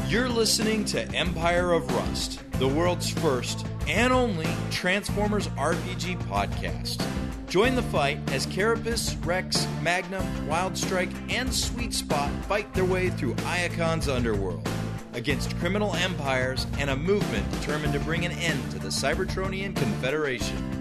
You're listening to Empire of Rust, the world's first and only Transformers RPG podcast. Join the fight as Carapace, Rex, Magnum, Wildstrike, and Sweet Spot fight their way through Iacon's underworld against criminal empires and a movement determined to bring an end to the Cybertronian Confederation.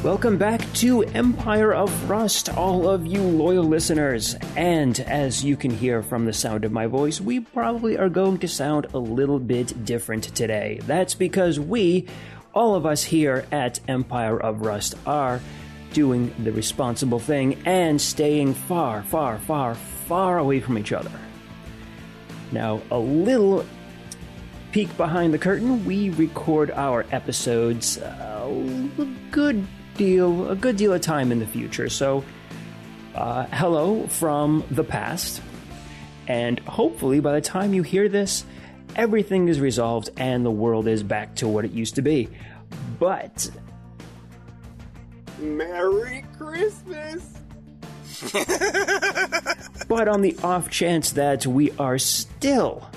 Welcome back to Empire of Rust, all of you loyal listeners. And as you can hear from the sound of my voice, we probably are going to sound a little bit different today. That's because we, all of us here at Empire of Rust, are doing the responsible thing and staying far, far, far, far away from each other. Now, a little peek behind the curtain, we record our episodes a good deal of time in the future. So, hello from the past, and hopefully by the time you hear this, everything is resolved and the world is back to what it used to be. But Merry Christmas! But on the off chance that we are still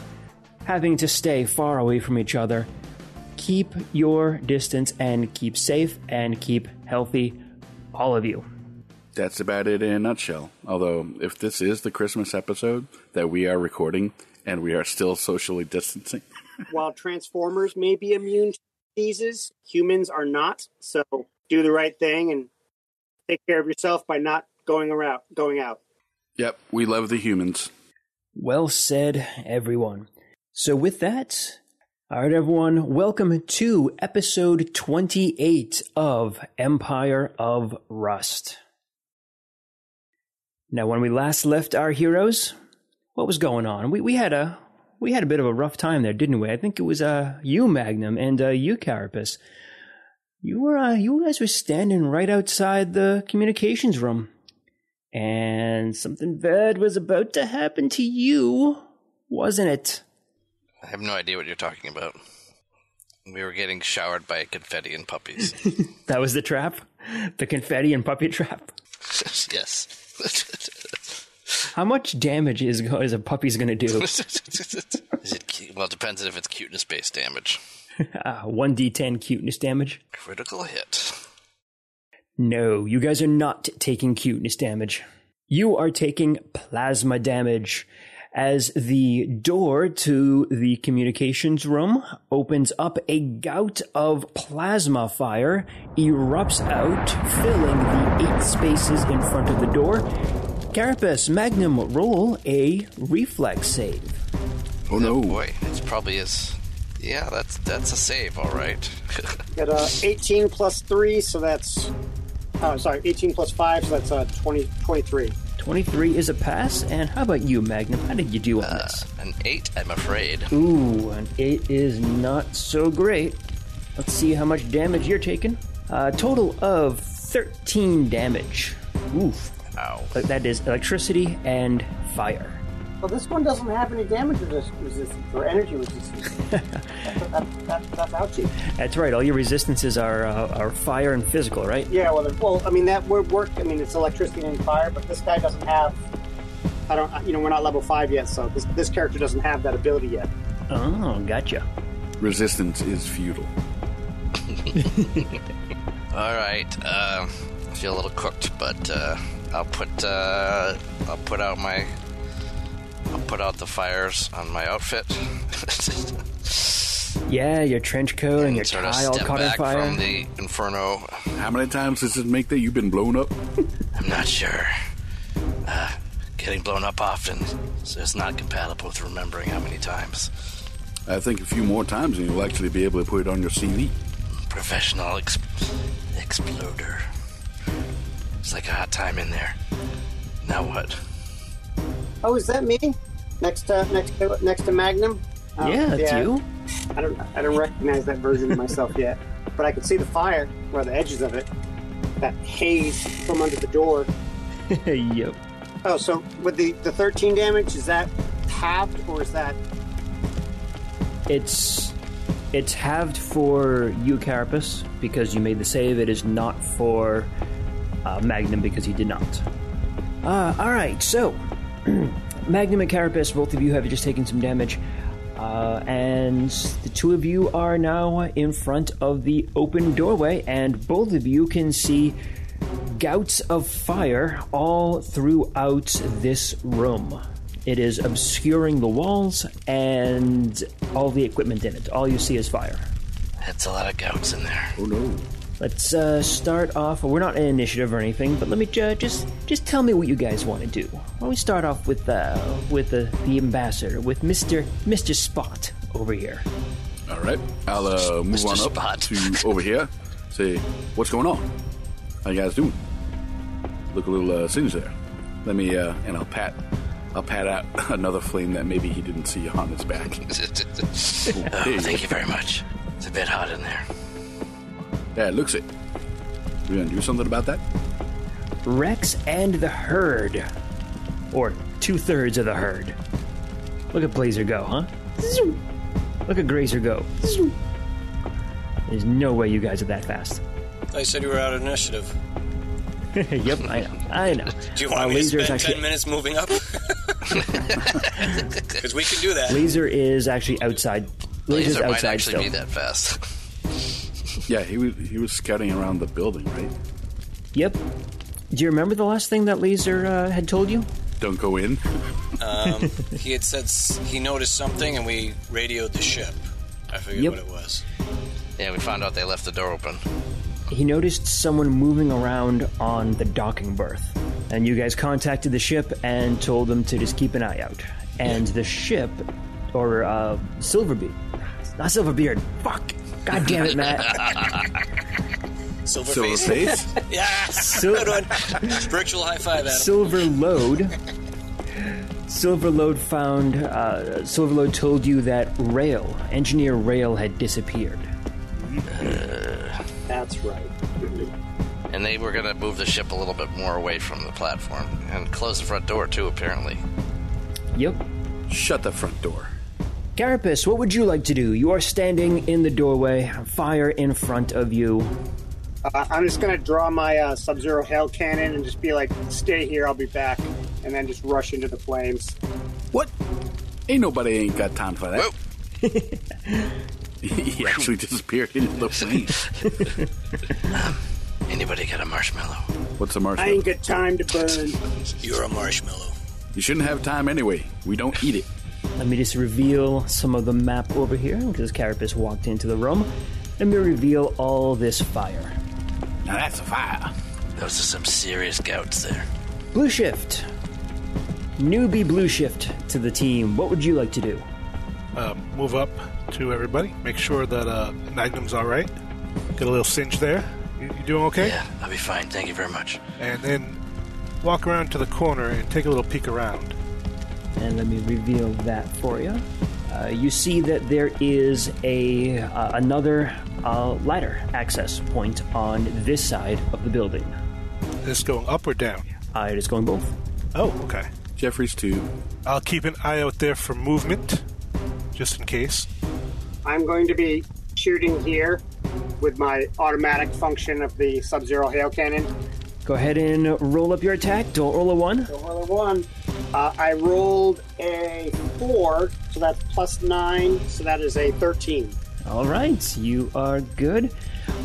having to stay far away from each other, keep your distance and keep safe and keep healthy, all of you. That's about it in a nutshell. Although, if this is the Christmas episode that we are recording and we are still socially distancing. While Transformers may be immune to diseases, humans are not. So do the right thing and take care of yourself by not going out. Yep, we love the humans. Well said, everyone. So with that, all right, everyone, welcome to episode 28 of Empire of Rust. Now, when we last left our heroes, what was going on? We had a bit of a rough time there, didn't we? I think it was you, Magnum, and you, Carapace. You guys were standing right outside the communications room, and something bad was about to happen to you, wasn't it? I have no idea what you're talking about. We were getting showered by confetti and puppies. That was the trap? The confetti and puppy trap? Yes. How much damage is a puppy's going to do? Well, it depends on if it's cuteness-based damage. 1d10 cuteness damage? Critical hit. No, you guys are not taking cuteness damage. You are taking plasma damage. As the door to the communications room opens up, a gout of plasma fire erupts out, filling the 8 spaces in front of the door. Carapace, Magnum, roll a reflex save. Oh no. Boy, it's probably is. Yeah, that's a save, all right. Got 18 plus 3, so that's... 18 plus 5, so that's 23. 23 is a pass, and how about you, Magnum? How did you do on this? An 8, I'm afraid. Ooh, an 8 is not so great. Let's see how much damage you're taking. Total of 13 damage. Oof. Ow. That is electricity and fire. Well, this one doesn't have any damage resistance or energy resistance. That's ouchie. That's right. All your resistances are fire and physical, right? Yeah. Well, I mean that would work. I mean it's electricity and fire, but this guy doesn't have. We're not level 5 yet, so this character doesn't have that ability yet. Oh, gotcha. Resistance is futile. All right. I feel a little cooked, but I'll put out the fires on my outfit. Yeah, your trench coat and your tie all caught on fire. From the inferno. How many times does it make that you've been blown up? I'm not sure. Getting blown up often, so it's not compatible with remembering how many times. I think a few more times and you'll actually be able to put it on your CV. Professional exploder. It's like a hot time in there. Now what? Oh, is that me? Next to Magnum? Yeah, that's you. I don't recognize that version of myself yet, but I can see the fire, or the edges of it. That haze from under the door. Yep. Oh, so with the 13 damage, is that halved, or is that... It's halved for you, Carapace, because you made the save. It is not for Magnum because he did not. All right, so Magnum and Carapace, both of you have just taken some damage. And the two of you are now in front of the open doorway, and both of you can see gouts of fire all throughout this room. It is obscuring the walls and all the equipment in it. All you see is fire. That's a lot of gouts in there. Oh no. Let's start off. We're not in initiative or anything, but let me just tell me what you guys want to do. Why don't we start off with the ambassador, with Mr. Spot over here. All right. I'll move Mr. on Spot. up to over here. Say, what's going on? How you guys doing? Look a little singed there. Let me and I'll pat out another flame that maybe he didn't see on his back. Thank you very much. It's a bit hot in there. Yeah, it looks it. We gonna do something about that? Rex and the herd. Or 2/3 of the herd. Look at Blazer go, huh? Look at Grazer go. There's no way you guys are that fast. I said you were out of initiative. Yep, I know. Do you want me to spend 10 minutes moving up? Because we can do that. Laser is actually outside. Laser's Laser might outside actually still. be that fast. Yeah, he was scouting around the building, right? Yep. Do you remember the last thing that Laser had told you? Don't go in. He had said he noticed something, and we radioed the ship. I forget what it was. Yeah, we found out they left the door open. He noticed someone moving around on the docking berth. And you guys contacted the ship and told them to just keep an eye out. And the ship, or Silverbeard. Not Silverbeard. Fuck! God damn it, Matt. Silverface. Yes! Good one. Virtual high five, Adam. Silverlode found... Silverlode told you that Engineer Rail had disappeared. That's right. And they were going to move the ship a little bit more away from the platform. And close the front door, too, apparently. Yep. Shut the front door. Carapace, what would you like to do? You are standing in the doorway, fire in front of you. I'm just going to draw my Sub-Zero Hail Cannon and just be like, stay here, I'll be back. And then just rush into the flames. What? Ain't got time for that. He actually disappeared into the flames. Anybody got a marshmallow? What's a I marshmallow? ain't got time to burn. You're a marshmallow. You shouldn't have time anyway. We don't eat it. Let me just reveal some of the map over here, because Carapace walked into the room. Let me reveal all this fire. Now that's a fire. Those are some serious gouts there. Blue Shift. Newbie Blue Shift to the team. What would you like to do? Move up to everybody. Make sure that Magnum's all right. Get a little singe there. You doing okay? Yeah, I'll be fine. Thank you very much. And then walk around to the corner and take a little peek around. And let me reveal that for you. You see that there is another ladder access point on this side of the building. Is this going up or down? It is going both. Oh, okay. Jeffrey's too. I'll keep an eye out there for movement, just in case. I'm going to be shooting here with my automatic function of the Sub-Zero Hail Cannon. Go ahead and roll up your attack. Don't roll a 1. So roll a 1. I rolled a 4, so that's plus 9, so that is a 13. All right, you are good.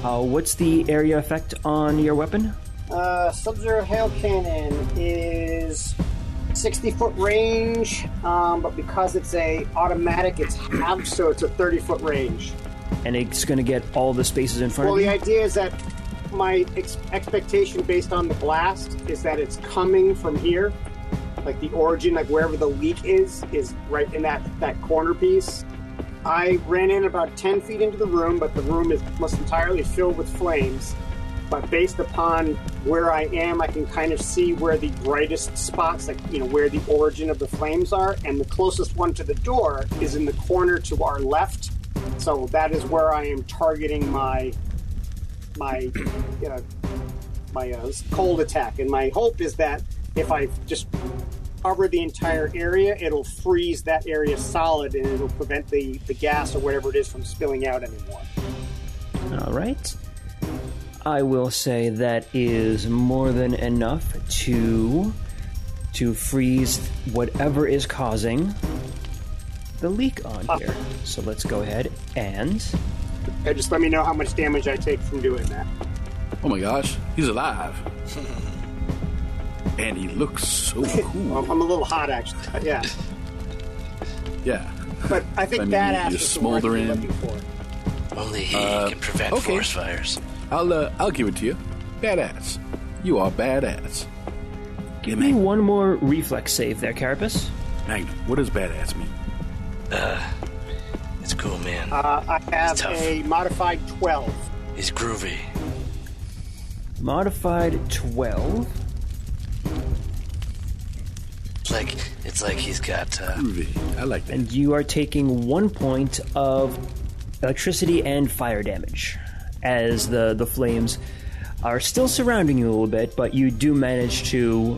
What's the area effect on your weapon? Sub-Zero Hail Cannon is 60-foot range, but because it's a automatic, it's half, so it's a 30-foot range. And it's going to get all the spaces in front Well, of you? the idea is that my expectation based on the blast is that it's coming from here. Like the origin, like wherever the leak is right in that corner piece. I ran in about 10 feet into the room, but the room is almost entirely filled with flames. But based upon where I am, I can kind of see where the brightest spots, like, where the origin of the flames are. And the closest one to the door is in the corner to our left. So that is where I am targeting my cold attack. And my hope is that if I just cover the entire area, it'll freeze that area solid and it'll prevent the gas or whatever it is from spilling out anymore. All right. I will say that is more than enough to to freeze whatever is causing the leak on here. So let's go ahead and... Just let me know how much damage I take from doing that. Oh my gosh, he's alive. And he looks so cool. I'm a little hot, actually. Yeah. Yeah. But I think badass you're is the word you're smoldering. looking for. Only he can prevent forest fires. I'll give it to you. Badass. You are badass. give me one more reflex save there, Carapace. Magnum, what does badass mean? It's cool, man. I have a modified 12. He's groovy. Modified 12. It's like he's got... Groovy. I like that. And you are taking 1 point of electricity and fire damage as the flames are still surrounding you a little bit, but you do manage to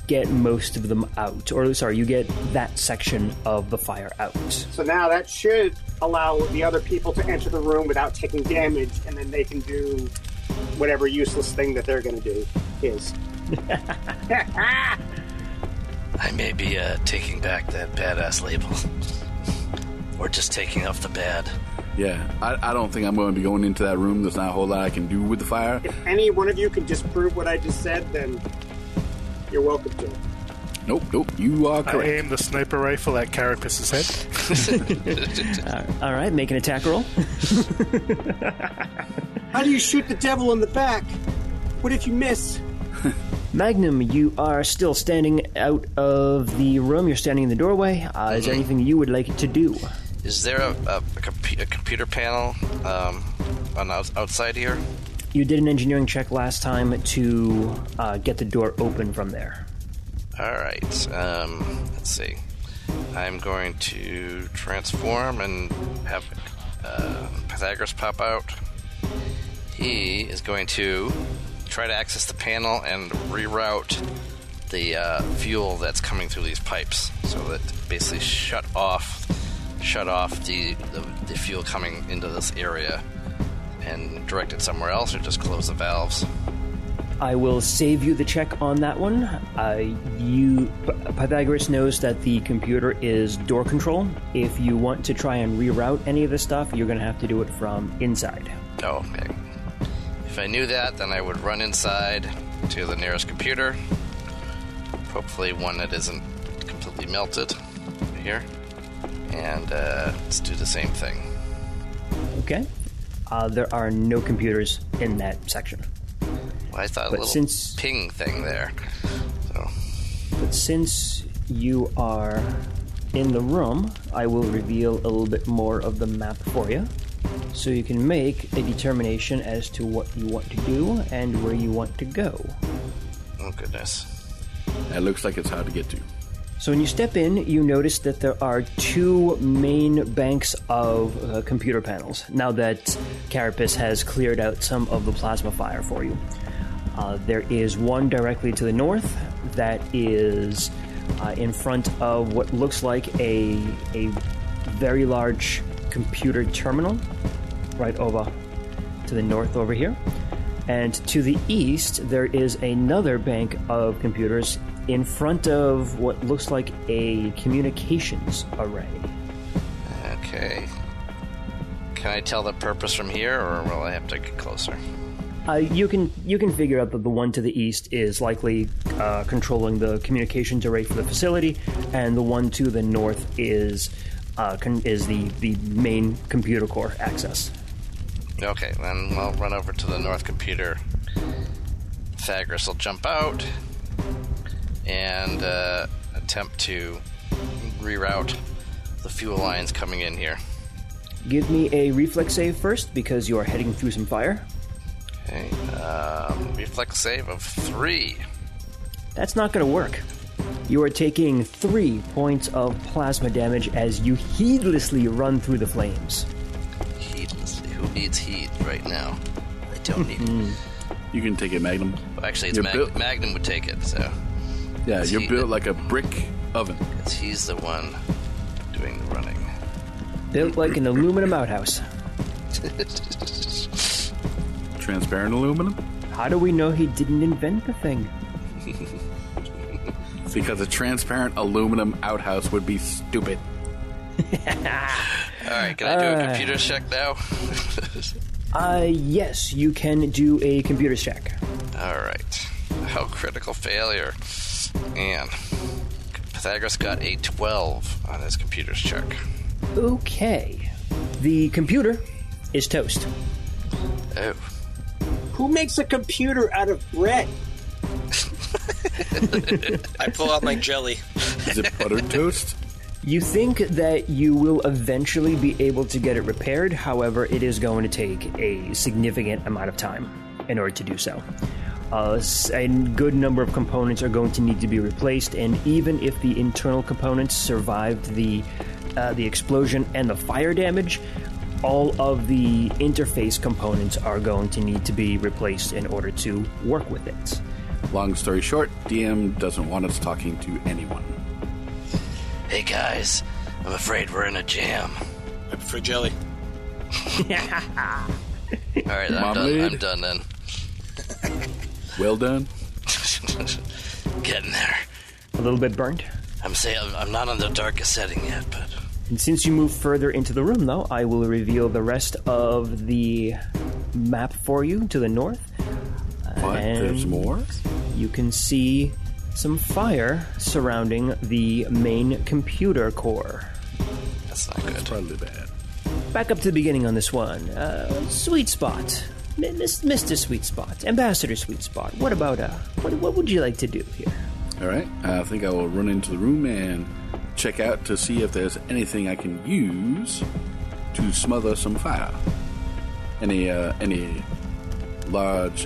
get most of them out. Or, sorry, you get that section of the fire out. So now that should allow the other people to enter the room without taking damage, and then they can do whatever useless thing that they're going to do is. I may be taking back that badass label. Or just taking off the bad. Yeah, I don't think I'm going to be going into that room. There's not a whole lot I can do with the fire. If any one of you can disprove what I just said, then you're welcome to. Nope, you are I correct. aim the sniper rifle at Carapace's head. All right, make an attack roll. How do you shoot the devil in the back? What if you miss? Magnum, you are still standing out of the room. You're standing in the doorway. Is there anything you would like to do? Is there a computer panel on the outside here? You did an engineering check last time to get the door open from there. All right. Let's see. I'm going to transform and have Pythagoras pop out. He is going to try to access the panel and reroute the fuel that's coming through these pipes, so that basically shut off the fuel coming into this area and direct it somewhere else, or just close the valves. I will save you the check on that one. Pythagoras knows that the computer is door control. If you want to try and reroute any of the stuff, you're going to have to do it from inside. Oh, okay. If I knew that, then I would run inside to the nearest computer. Hopefully one that isn't completely melted here. And let's do the same thing. Okay. There are no computers in that section. Well, I thought But a little since- ping thing there. So, But since you are in the room, I will reveal a little bit more of the map for you, so you can make a determination as to what you want to do and where you want to go. oh goodness. That looks like it's hard to get to. So when you step in, you notice that there are two main banks of computer panels, now that Carapace has cleared out some of the plasma fire for you. There is one directly to the north that is in front of what looks like a very large computer terminal right over to the north over here. And to the east, there is another bank of computers in front of what looks like a communications array. Okay. Can I tell the purpose from here, or will I have to get closer? You can figure out that the one to the east is likely controlling the communications array for the facility, and the one to the north is the main computer core access. Okay, then I'll run over to the north computer. Pythagoras will jump out and attempt to reroute the fuel lines coming in here. Give me a reflex save first, because you are heading through some fire. Okay, reflex save of 3. That's not going to work. You are taking 3 points of plasma damage as you heedlessly run through the flames. Heedlessly. Who needs heat right now? I don't need it. You can take it, Magnum. Well, actually, it's You're built- Magnum would take it, so... Yeah, It's you're heated. built like a brick oven. Because he's the one doing the running. Built like an aluminum outhouse. Transparent aluminum? How do we know he didn't invent the thing? Because a transparent aluminum outhouse would be stupid. Alright, can I do a computer check now? Yes, you can do a computer check. Alright. Oh, critical failure. And Pythagoras got a 12 on his computer's check. Okay. The computer is toast. Oh. Who makes a computer out of bread? I pull out my jelly. Is it buttered toast? You think that you will eventually be able to get it repaired, however, it is going to take a significant amount of time in order to do so. A good number of components are going to need to be replaced, and even if the internal components survived the explosion and the fire damage, all of the interface components are going to need to be replaced in order to work with it. Long story short, DM doesn't want us talking to anyone. Hey guys, I'm afraid we're in a jam. I prefer jelly. Alright, I'm done then. Well done. Getting there. A little bit burnt. I'm not in the darkest setting yet, but... And since you move further into the room, though, I will reveal the rest of the map for you to the north. What? There's more? You can see some fire surrounding the main computer core. That's not good. That's probably bad. Back up to the beginning on this one. Sweet Spot. Mr. Sweet Spot. Ambassador Sweet Spot. What about, what would you like to do here? All right. I think I will run into the room and check out to see if there's anything I can use to smother some fire. Any large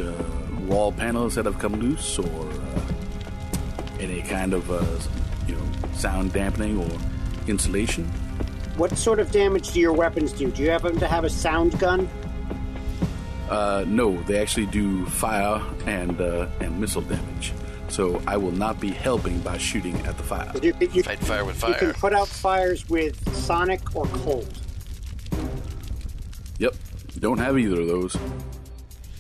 wall panels that have come loose, or any kind of sound dampening or insulation? What sort of damage do your weapons do? Do you happen to have a sound gun? No, they actually do fire and missile damage. So I will not be helping by shooting at the fire. You Fight fire with fire. You can put out fires with sonic or cold. Yep. Don't have either of those.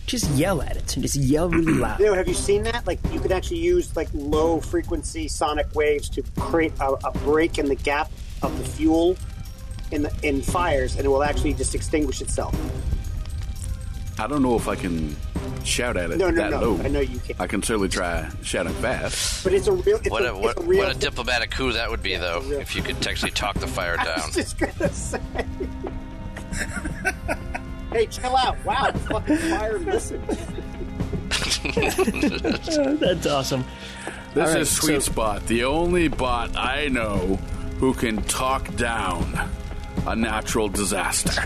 Just yell at it. Just yell really loud. Have you seen that? Like, you could actually use low frequency sonic waves to create a break in the gap of the fuel in fires, and it will actually just extinguish itself. I don't know if I can shout at it No. low. I know you can't. I can certainly try shouting fast. But it's a real. What a diplomatic coup that would be, though, if you could actually talk the fire down. I was just gonna say. Hey, chill out! Wow, fucking fire! Listen. That's awesome. This is Sweet Spot, the only bot I know who can talk down a natural disaster.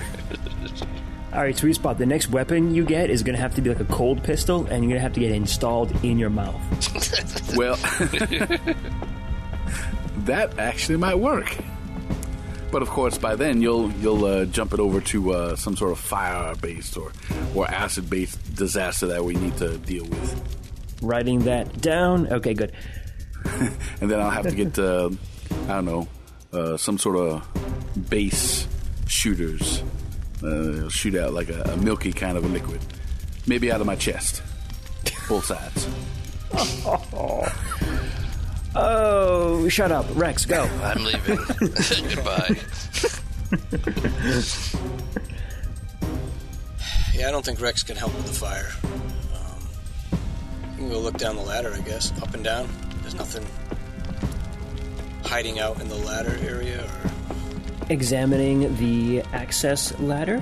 All right, Sweet Spot, the next weapon you get is going to have to be like a cold pistol, and you're going to have to get it installed in your mouth. Well, that actually might work. But of course, by then you'll jump it over to some sort of fire-based or acid-based disaster that we need to deal with. Writing that down. Okay, good. And then I'll have to get some sort of base shooters. Shoot out like a milky kind of a liquid. Maybe out of my chest. Both sides. Oh, shut up. Rex, go. I'm leaving. Goodbye. Yeah, I don't think Rex can help with the fire. You can go look down the ladder, I guess. Up and down. There's nothing hiding out in the ladder area, or... Examining the access ladder,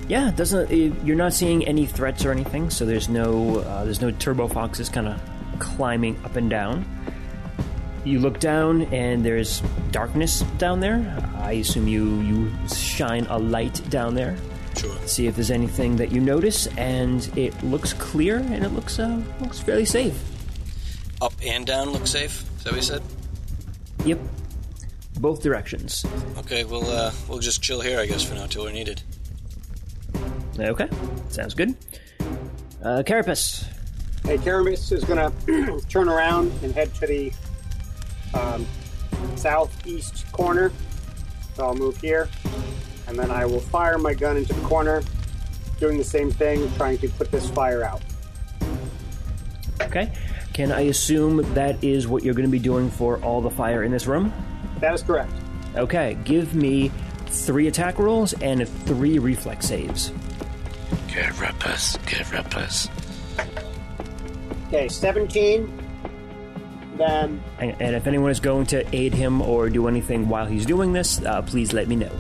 you're not seeing any threats or anything, so there's no turbo foxes kind of climbing up and down. You look down and there's darkness down there. I assume you shine a light down there. Sure. See if there's anything that you notice, and it looks clear and it looks fairly safe. Up and down look safe? Is that what you said? Yep. Both directions. Okay, we'll just chill here, I guess, for now, till we're needed. Okay, sounds good. Carapace. Hey, Carapace is going to turn around and head to the southeast corner. So I'll move here, and then I will fire my gun into the corner, doing the same thing, trying to put this fire out. Okay. Can I assume that is what you're going to be doing for all the fire in this room? That is correct. Okay. Give me 3 attack rolls and 3 reflex saves. Carapace. Okay, 17. Then... And if anyone is going to aid him or do anything while he's doing this, please let me know.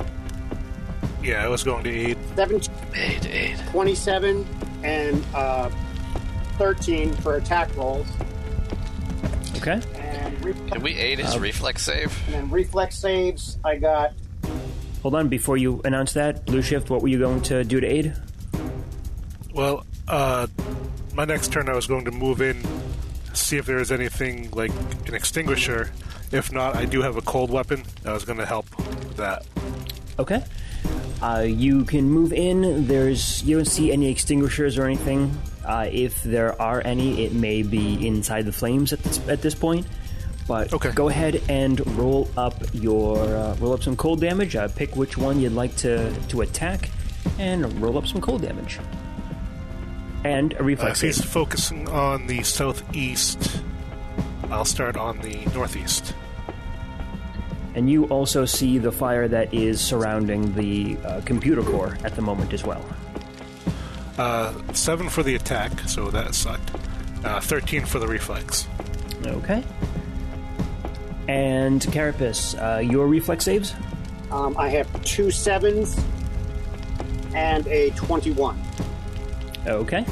Yeah, I was going to aid. 17. Aid. 27 and 13 for attack rolls. Okay. And Can we aid his reflex save? And then reflex saves, I got... Hold on, before you announce that, Blue Shift, what were you going to do to aid? Well, my next turn I was going to move in, see if there is anything like an extinguisher. If not, I do have a cold weapon. I was going to help with that. Okay. You can move in. You don't see any extinguishers or anything. If there are any, it may be inside the flames at this point. But okay. Go ahead and roll up some cold damage. Pick which one you'd like to attack, and roll up some cold damage. And a reflex save. He's focusing on the southeast. I'll start on the northeast. And you also see the fire that is surrounding the computer core at the moment as well. 7 for the attack, so that sucked. 13 for the reflex. Okay. And Carapace, your reflex saves? I have 2 7s and a 21. Okay.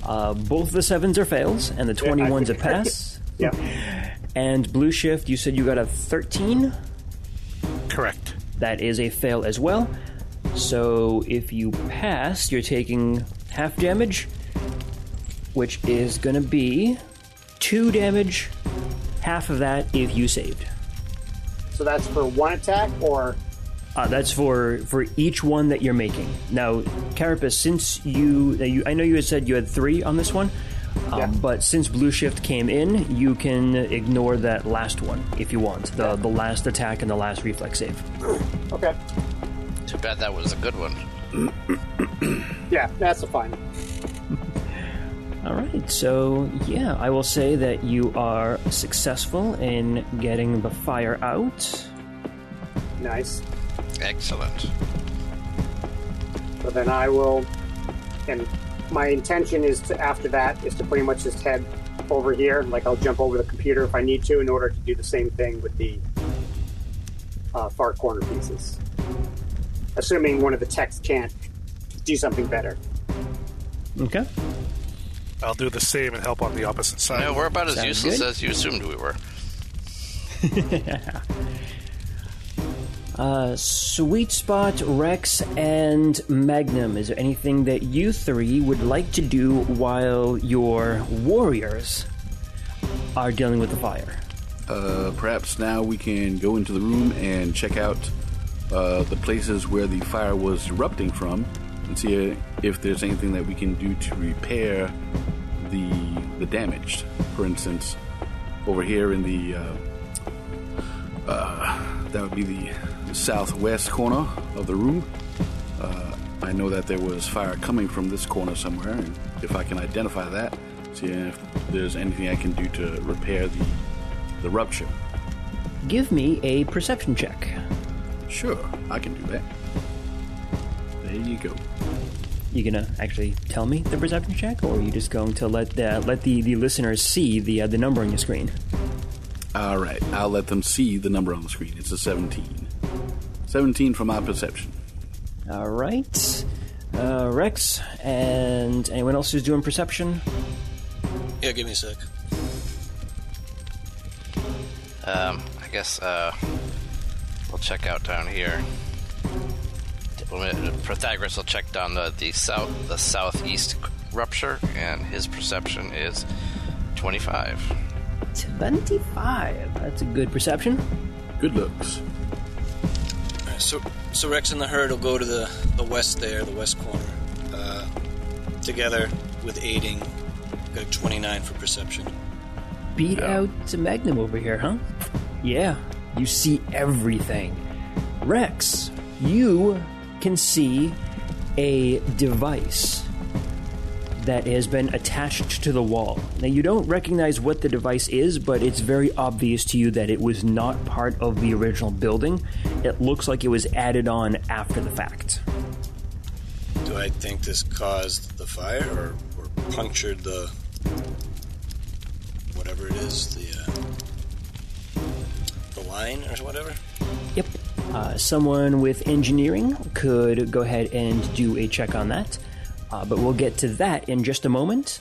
Both the 7s are fails, and the 21's a pass. Yeah. And Blue Shift, you said you got a 13? Correct. That is a fail as well. So if you pass, you're taking half damage, which is going to be 2 damage, half of that if you saved. So that's for one attack, or... That's for each one that you're making. Now, Carapace, since I know you had said you had 3 on this one, but since Blue Shift came in, you can ignore that last one if you want. The last attack and the last reflex save. Okay. Too bad that was a good one. Yeah, that's a fine. All right, so yeah, I will say that you are successful in getting the fire out. Nice. Excellent. So then I will, and my intention is to, after that, is to pretty much just head over here. Like, I'll jump over the computer if I need to in order to do the same thing with the far corner pieces. Assuming one of the techs can't do something better. Okay. I'll do the same and help on the opposite side. No, we're about as Sounds useless good. as you assumed we were. Sweet Spot, Rex, and Magnum. Is there anything that you 3 would like to do while your warriors are dealing with the fire? Perhaps now we can go into the room and check out the places where the fire was erupting from and see if there's anything that we can do to repair the damage. For instance, over here in the that would be the southwest corner of the room. I know that there was fire coming from this corner somewhere, and if I can identify that, see if there's anything I can do to repair the rupture. Give me a perception check. Sure, I can do that. There you go. You gonna actually tell me the perception check, or are you just going to let the listeners see the number on your screen? All right, I'll let them see the number on the screen. It's a 17. 17 for my perception. All right. Rex, and anyone else who's doing perception? Yeah, give me a sec. I guess we'll check out down here. Pythagoras will check down the southeast rupture, and his perception is 25. 25. That's a good perception. Good looks. So Rex and the herd will go to the west there, the west corner, together with aiding. Got a 29 for perception. Beat out to Magnum over here, huh? Yeah, you see everything. Rex, you can see a device that has been attached to the wall. Now, you don't recognize what the device is, but it's very obvious to you that it was not part of the original building. It looks like it was added on after the fact. Do I think this caused the fire or punctured the... whatever it is, the line or whatever? Yep. Someone with engineering could go ahead and do a check on that. But we'll get to that in just a moment.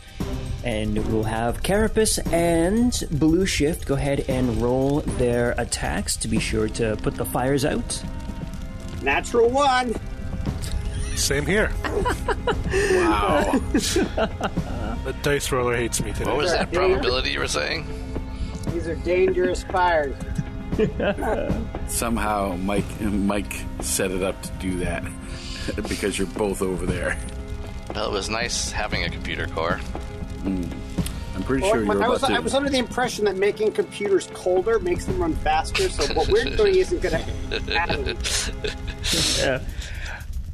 And we'll have Carapace and Blue Shift go ahead and roll their attacks to be sure to put the fires out. Natural 1. Same here. Wow. The dice roller hates me today. What was that probability you were saying? These are dangerous fires. Somehow Mike set it up to do that because you're both over there. Well, it was nice having a computer core. I'm pretty sure you're about to... I was under the impression that making computers colder makes them run faster, so what we're doing isn't going to happen. Yeah.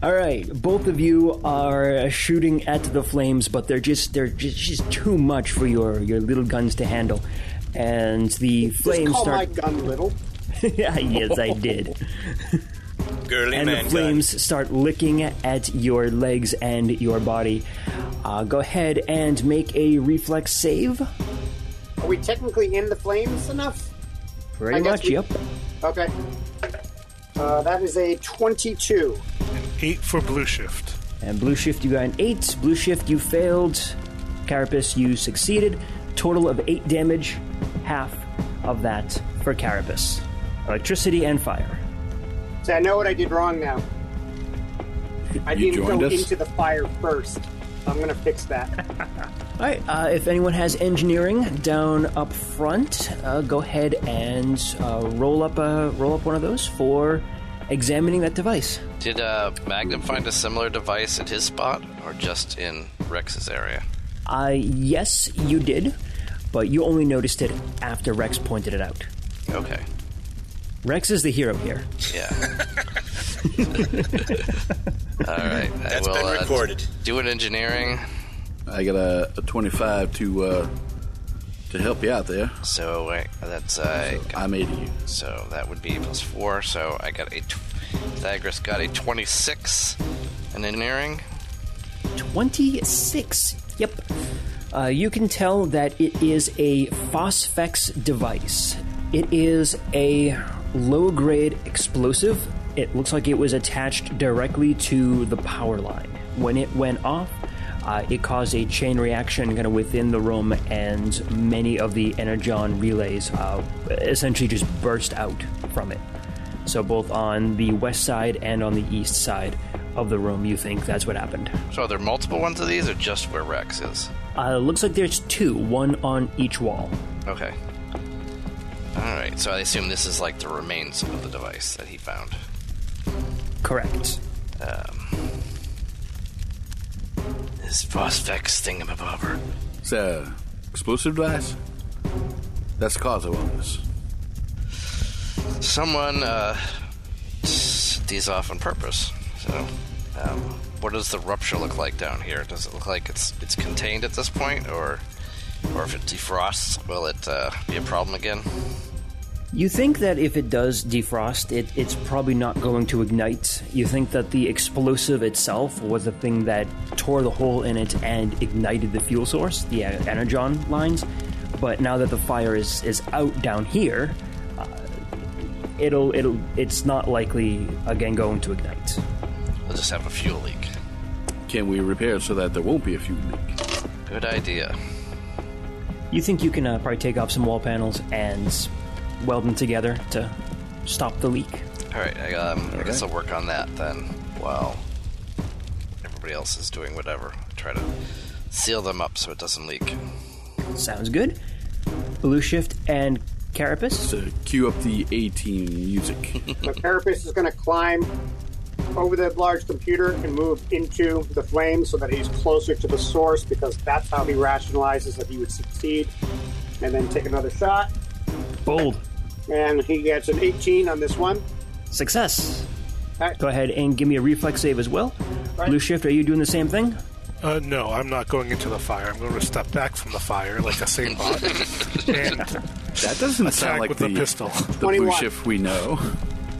All right, both of you are shooting at the flames, but they're just too much for your little guns to handle. And the flames Just call start... my gun little. Yeah, yes, I did. Girly And man the flames start licking at your legs and your body. Go ahead and make a reflex save. Are we technically in the flames enough? Pretty much, yep. Okay. That is a 22. 8 for Blue Shift. And Blue Shift, you got an 8. Blue Shift, you failed. Carapace, you succeeded. Total of 8 damage. Half of that for Carapace. Electricity and fire. See, I know what I did wrong now. I didn't go us? into the fire first. I'm going to fix that. All right, if anyone has engineering down up front, go ahead and roll up one of those for examining that device. Did Magnum find a similar device at his spot, or just in Rex's area? Yes, you did, but you only noticed it after Rex pointed it out. Okay. Rex is the hero here. Yeah. All right. That's been recorded. Do an engineering. I got a 25 to help you out there. So wait, that's I'm 80. So that would be +4. So I got Pythagoras got a 26 in engineering. 26. Yep. You can tell that it is a Phosphex device. It is a low-grade explosive. It looks like it was attached directly to the power line. When it went off, it caused a chain reaction kind of within the room, and many of the energon relays essentially just burst out from it. So both on the west side and on the east side of the room, you think that's what happened. So are there multiple ones of these, or just where Rex is? Looks like there's 2, one on each wall. Okay. Alright, so I assume this is like the remains of the device that he found. Correct. This Phosphex thingamabobber. It's a explosive device? That's the cause of all this. Someone set these off on purpose. So, what does the rupture look like down here? Does it look like it's contained at this point, or if it defrosts, will it be a problem again? You think that if it does defrost, it's probably not going to ignite. You think that the explosive itself was the thing that tore the hole in it and ignited the fuel source, the energon lines. But now that the fire is out down here, it's not likely again going to ignite. We'll just have a fuel leak. Can we repair it so that there won't be a fuel leak? Good idea. You think you can probably take off some wall panels and weld them together to stop the leak? Alright, I guess I'll work on that then, while everybody else is doing whatever. Try to seal them up so it doesn't leak. Sounds good. Blue Shift and Carapace? So cue up the A-Team music. So Carapace is going to climb over the large computer and move into the flames so that he's closer to the source, because that's how he rationalizes that he would succeed. And then take another shot. Bold. And he gets an 18 on this one. Success. Right. Go ahead and give me a reflex save as well. Right. Blue Shift, are you doing the same thing? No, I'm not going into the fire. I'm going to step back from the fire like a saint bot. And That doesn't sound like with the the pistol. blue 21. shift we know.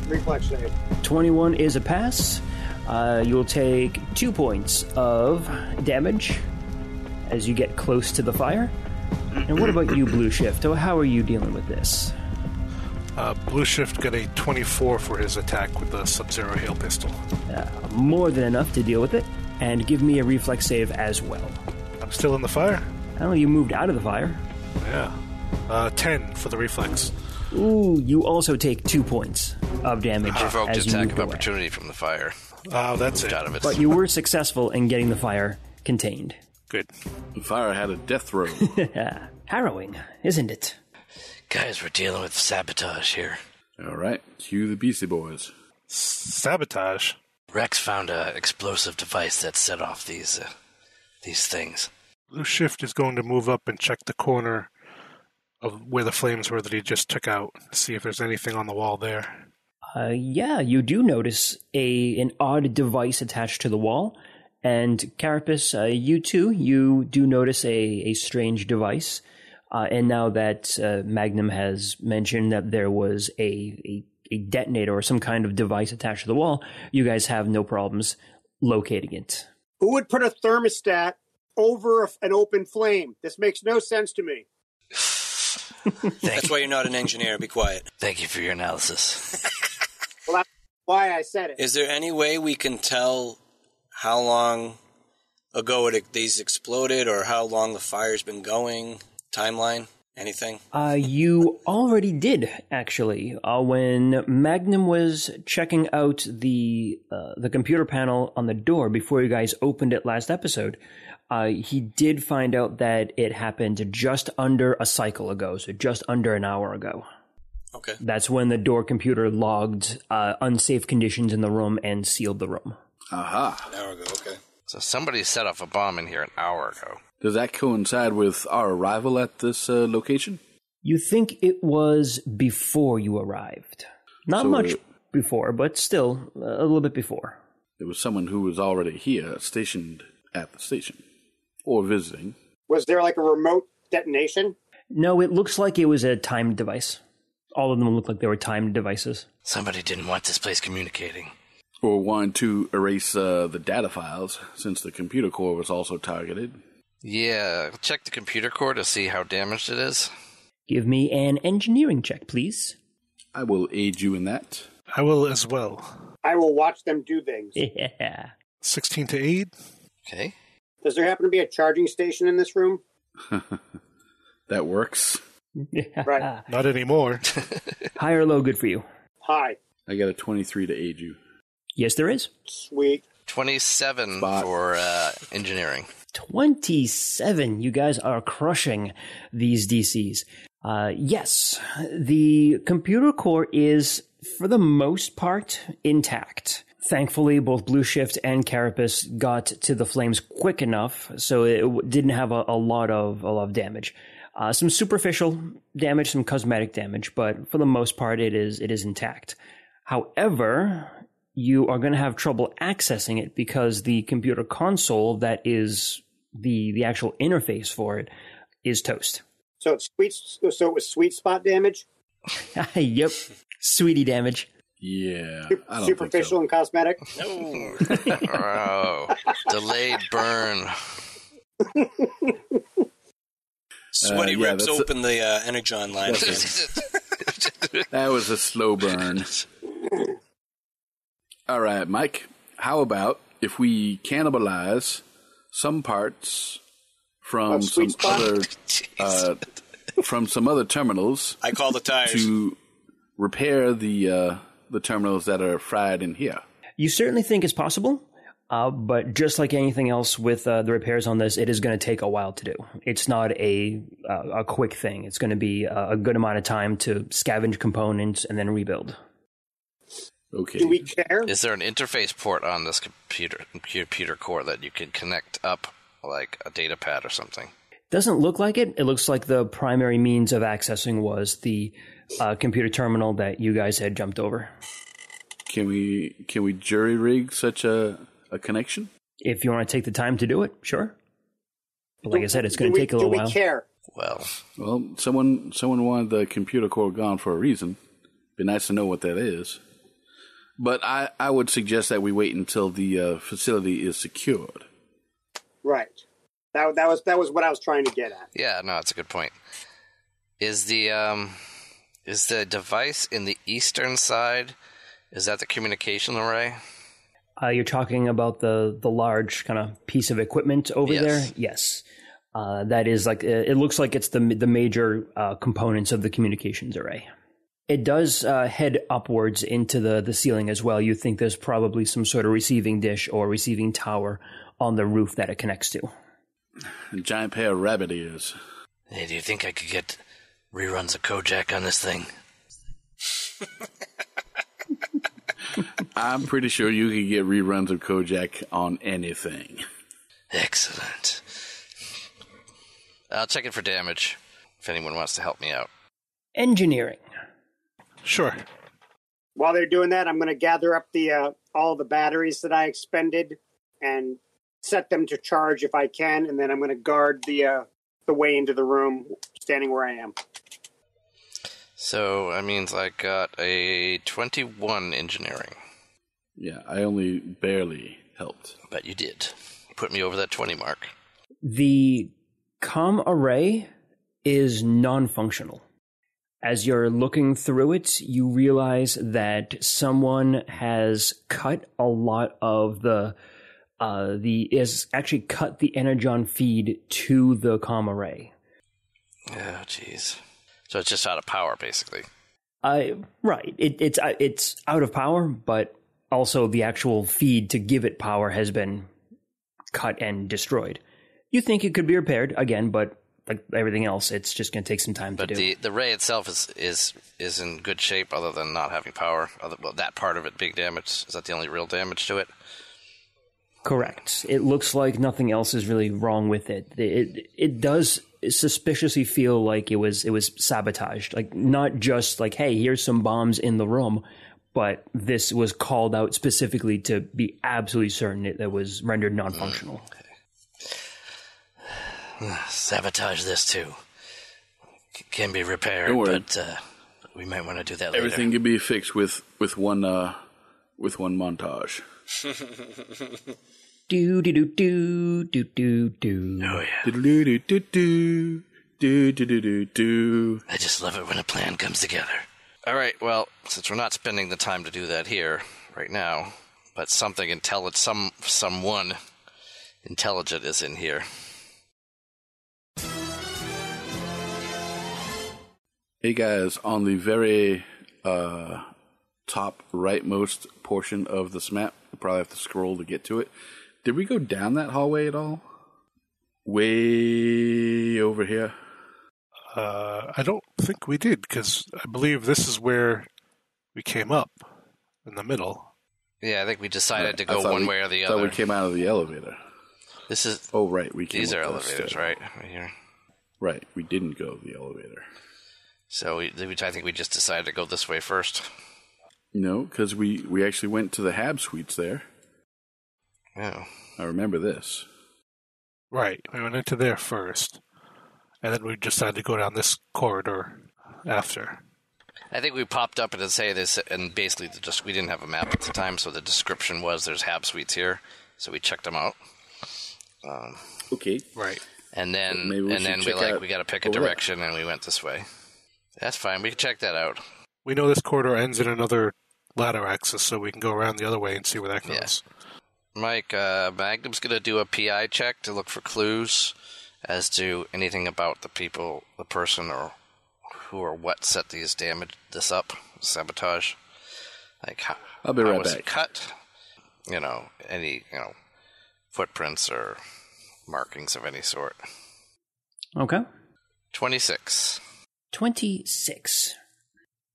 Reflex save. 21 is a pass. You'll take 2 points of damage as you get close to the fire. And what about you, Blue Shift? How are you dealing with this? Blue Shift got a 24 for his attack with the Sub-Zero Hail pistol. More than enough to deal with it. And give me a reflex save as well. I'm still in the fire? I don't know, you moved out of the fire. Yeah. 10 for the reflex. Ooh, you also take 2 points of damage Provoked as you attack moved of away. opportunity from the fire. Oh, that's it. Out of it. But you were successful in getting the fire contained. Good. The fire had a death throw. Harrowing, isn't it? Guys, we're dealing with sabotage here. All right, cue the Beastie Boys. Sabotage? Rex found an explosive device that set off these things. Blue Shift is going to move up and check the corner of where the flames were that he just took out, to see if there's anything on the wall there. Yeah, you do notice an odd device attached to the wall. And Carapace, you too, you do notice a strange device. And now that Magnum has mentioned that there was a detonator or some kind of device attached to the wall, you guys have no problems locating it. Who would put a thermostat over an open flame? This makes no sense to me. That's why you're not an engineer. Be quiet. Thank you for your analysis. Well, that's why I said it. Is there any way we can tell how long ago these exploded or how long the fire's been going? Timeline? Anything? You already did, actually. When Magnum was checking out the computer panel on the door before you guys opened it last episode, he did find out that it happened just under a cycle ago, so just under an hour ago. Okay. That's when the door computer logged unsafe conditions in the room and sealed the room. Aha. An hour ago, okay. So somebody set off a bomb in here an hour ago. Does that coincide with our arrival at this location? You think it was before you arrived. Not So much before, but still a little bit before. There was someone who was already here, stationed at the station, or visiting. Was there like a remote detonation? No, it looks like it was a timed device. All of them look like they were timed devices. Somebody didn't want this place communicating. Or wanted to erase the data files, since the computer core was also targeted. Yeah, check the computer core to see how damaged it is. Give me an engineering check, please. I will aid you in that. I will as well. I will watch them do things. Yeah. 16 to 8? Okay. Does there happen to be a charging station in this room? That works. Right. Not anymore. High or low, good for you. Hi. I got a 23 to aid you. Yes, there is. Sweet. 27 Spot. for engineering. 27. You guys are crushing these DCs. Yes, the computer core is, for the most part, intact. Thankfully, both Blue Shift and Carapace got to the flames quick enough, so it didn't have a lot of damage. Some superficial damage, some cosmetic damage, but for the most part, it is intact. However, you are going to have trouble accessing it because the computer console that is the actual interface for it is toast. So it's sweet. So it was sweet spot damage. Yep, sweetie damage. Yeah, I don't Superficial and cosmetic. No. Oh, delayed burn. Sweaty yeah, rips that's open the Energon line. That was a slow burn. All right, Mike, how about if we cannibalize some parts from some sweet spot? other from some other terminals I call the tires. to repair the terminals that are fried in here? You certainly think it's possible, but just like anything else with the repairs on this, it is going to take a while to do. It's not a quick thing. It's going to be a good amount of time to scavenge components and then rebuild. Okay. Do we care? Is there an interface port on this computer core that you can connect up, like a data pad or something? Doesn't look like it. It looks like the primary means of accessing was the computer terminal that you guys had jumped over. Can we jury rig such a connection? If you want to take the time to do it, sure. But like I said, it's going to take a little while. Do we care? Well, someone wanted the computer core gone for a reason. Be nice to know what that is. But I would suggest that we wait until the facility is secured. Right. That was what I was trying to get at. yeah, no, that's a good point. Is the device in the eastern side? Is that the communication array? You're talking about the large kind of piece of equipment over there? Yes. That is like, it looks like it's the major components of the communications array. It does head upwards into the ceiling as well. You think there's probably some sort of receiving dish or receiving tower on the roof that it connects to. A giant pair of rabbit ears. Hey, do you think I could get reruns of Kojak on this thing? I'm pretty sure you could get reruns of Kojak on anything. Excellent. I'll check it for damage if anyone wants to help me out. Engineering. Sure. While they're doing that, I'm going to gather up all the batteries that I expended and set them to charge if I can, and then I'm going to guard the way into the room, standing where I am. So that means I got a 21 engineering. Yeah, I only barely helped. Bet you did. Put me over that 20 mark. The comm array is non-functional. As you're looking through it, you realize that someone has cut a lot of actually cut the energon feed to the comm array. Oh, jeez. So it's just out of power, basically. Right. It's out of power, but also the actual feed to give it power has been cut and destroyed. You think it could be repaired again, but like everything else, it's just going to take some time to do. But the ray itself is in good shape, other than not having power. That part of it being damaged. Is that the only real damage to it? Correct. It looks like nothing else is really wrong with it. It does suspiciously feel like it was sabotaged. Like, not just like, hey, here's some bombs in the room, but this was called out specifically to be absolutely certain it was rendered non-functional. Okay. Sabotage this too. Can be repaired, but we might want to do that later. Everything can be fixed with one montage. Do do do do do do do. Oh yeah. Do do do do do do do do do. I just love it when a plan comes together. All right. Well, since we're not spending the time to do that here right now, but something someone intelligent is in here. Hey guys, on the very top rightmost portion of this map, you probably have to scroll to get to it. Did we go down that hallway at all? Way over here? I don't think we did, because I believe this is where we came up, in the middle. Yeah, I think we decided to go one way or the I thought other. we came out of the elevator. This is. Oh, right. These are elevators, right? Right here. Right. We didn't go the elevator. So I think we just decided to go this way first. No, because we actually went to the Hab suites there. Oh. I remember this. Right. We went into there first, and then we decided to go down this corridor after. I think we popped up and say this, and basically we didn't have a map at the time, so the description was there's Hab suites here, so we checked them out. Okay. Right. And then we got to pick a direction, and we went this way. That's fine. We can check that out. We know this corridor ends in another ladder access, so we can go around the other way and see where that goes. Yeah. Mike, Magnum's going to do a PI check to look for clues as to anything about the person, or who or what set this up, sabotage. Like, I'll be right how was back. It cut? Any footprints or markings of any sort. Okay. 26. 26.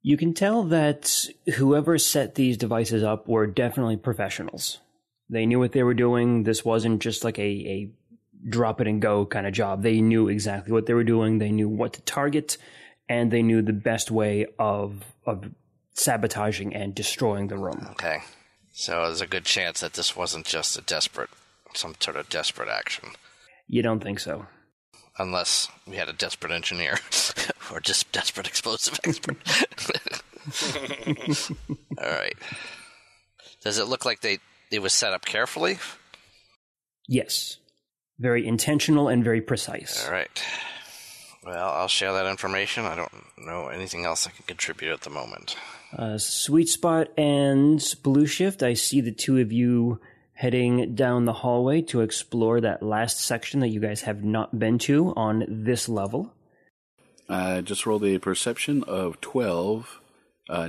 You can tell that whoever set these devices up were definitely professionals. They knew what they were doing. This wasn't just like a drop it and go kind of job. They knew exactly what they were doing. They knew what to target, and they knew the best way of sabotaging and destroying the room. Okay. So there's a good chance that this wasn't just a desperate some sort of desperate action. You don't think so? Unless we had a desperate engineer or just desperate explosive expert. All right. Does it look like it was set up carefully? Yes. Very intentional and very precise. All right. Well, I'll share that information. I don't know anything else I can contribute at the moment. Sweet Spot and Blue Shift, I see the two of you heading down the hallway to explore that last section that you guys have not been to on this level. I just rolled a perception of 12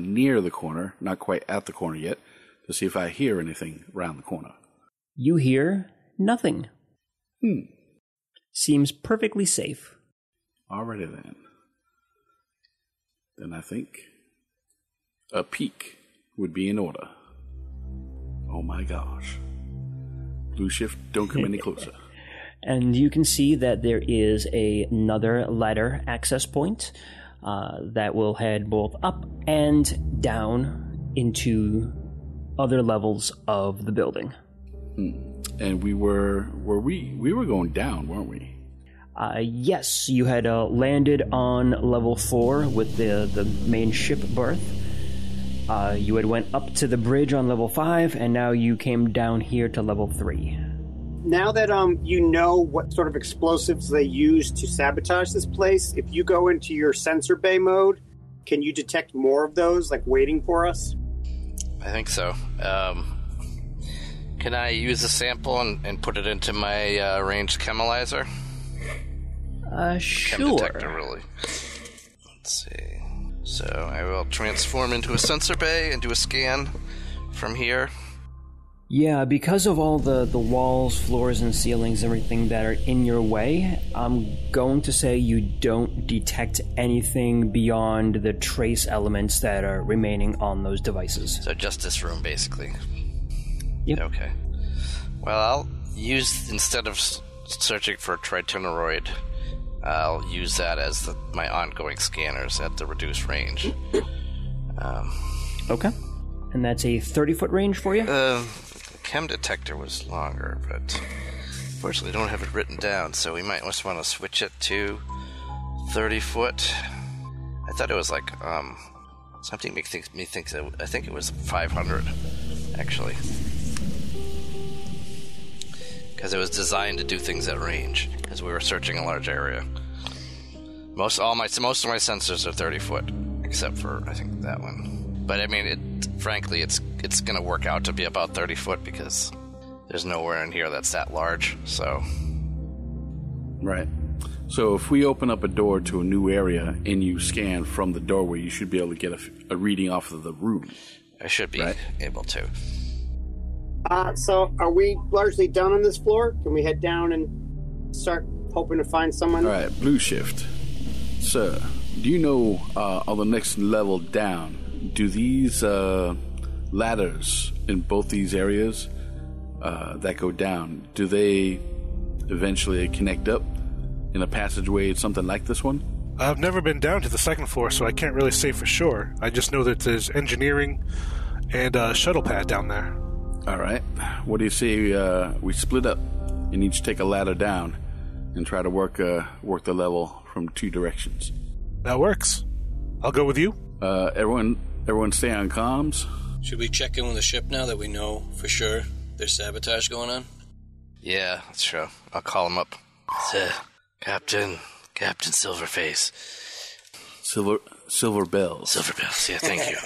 near the corner, not quite at the corner yet, to see if I hear anything around the corner. You hear nothing. Seems perfectly safe. Alrighty then. Then I think a peek would be in order. Oh my gosh. Blue Shift, don't come any closer. And you can see that there is another ladder access point that will head both up and down into other levels of the building. And we were going down, weren't we? Yes, you had landed on level 4 with the main ship berth. You had went up to the bridge on level 5, and now you came down here to level 3. Now that you know what sort of explosives they use to sabotage this place, if you go into your sensor bay mode, can you detect more of those, like waiting for us? I think so. Can I use a sample and put it into my ranged chemalizer? Sure. Chem detector, really. Let's see. So I will transform into a sensor bay and do a scan from here. Yeah, because of all the walls, floors, and ceilings, everything that are in your way, I'm going to say you don't detect anything beyond the trace elements that are remaining on those devices. So just this room, basically. Yep. Okay. Well, I'll use, instead of searching for Tritinoid, I'll use that as my ongoing scanners at the reduced range. Okay. And that's a 30-foot range for you? The chem detector was longer, but unfortunately I don't have it written down, so we might just want to switch it to 30 foot. I thought it was like, something me think that I think it was 500, actually. Because it was designed to do things at range, because we were searching a large area. Most of my sensors are 30 foot, except for I think that one. But I mean, frankly, it's going to work out to be about 30 foot because there's nowhere in here that's that large. So, right. So if we open up a door to a new area and you scan from the doorway, you should be able to get a reading off of the room. I should be able to. So are we largely done on this floor? Can we head down and start hoping to find someone? All right, Blue Shift. Sir, do you know on the next level down, do these ladders in both these areas that go down, do they eventually connect up in a passageway, something like this one? I've never been down to the second floor, so I can't really say for sure. I just know that there's engineering and a shuttle pad down there. All right. What do you say we split up and each take a ladder down and try to work the level from two directions? That works. I'll go with you. Everyone stay on comms. Should we check in with the ship now that we know for sure there's sabotage going on? Yeah, that's true. I'll call him up. Captain Silverface. Silver Bells. Silver Bells, yeah, thank you.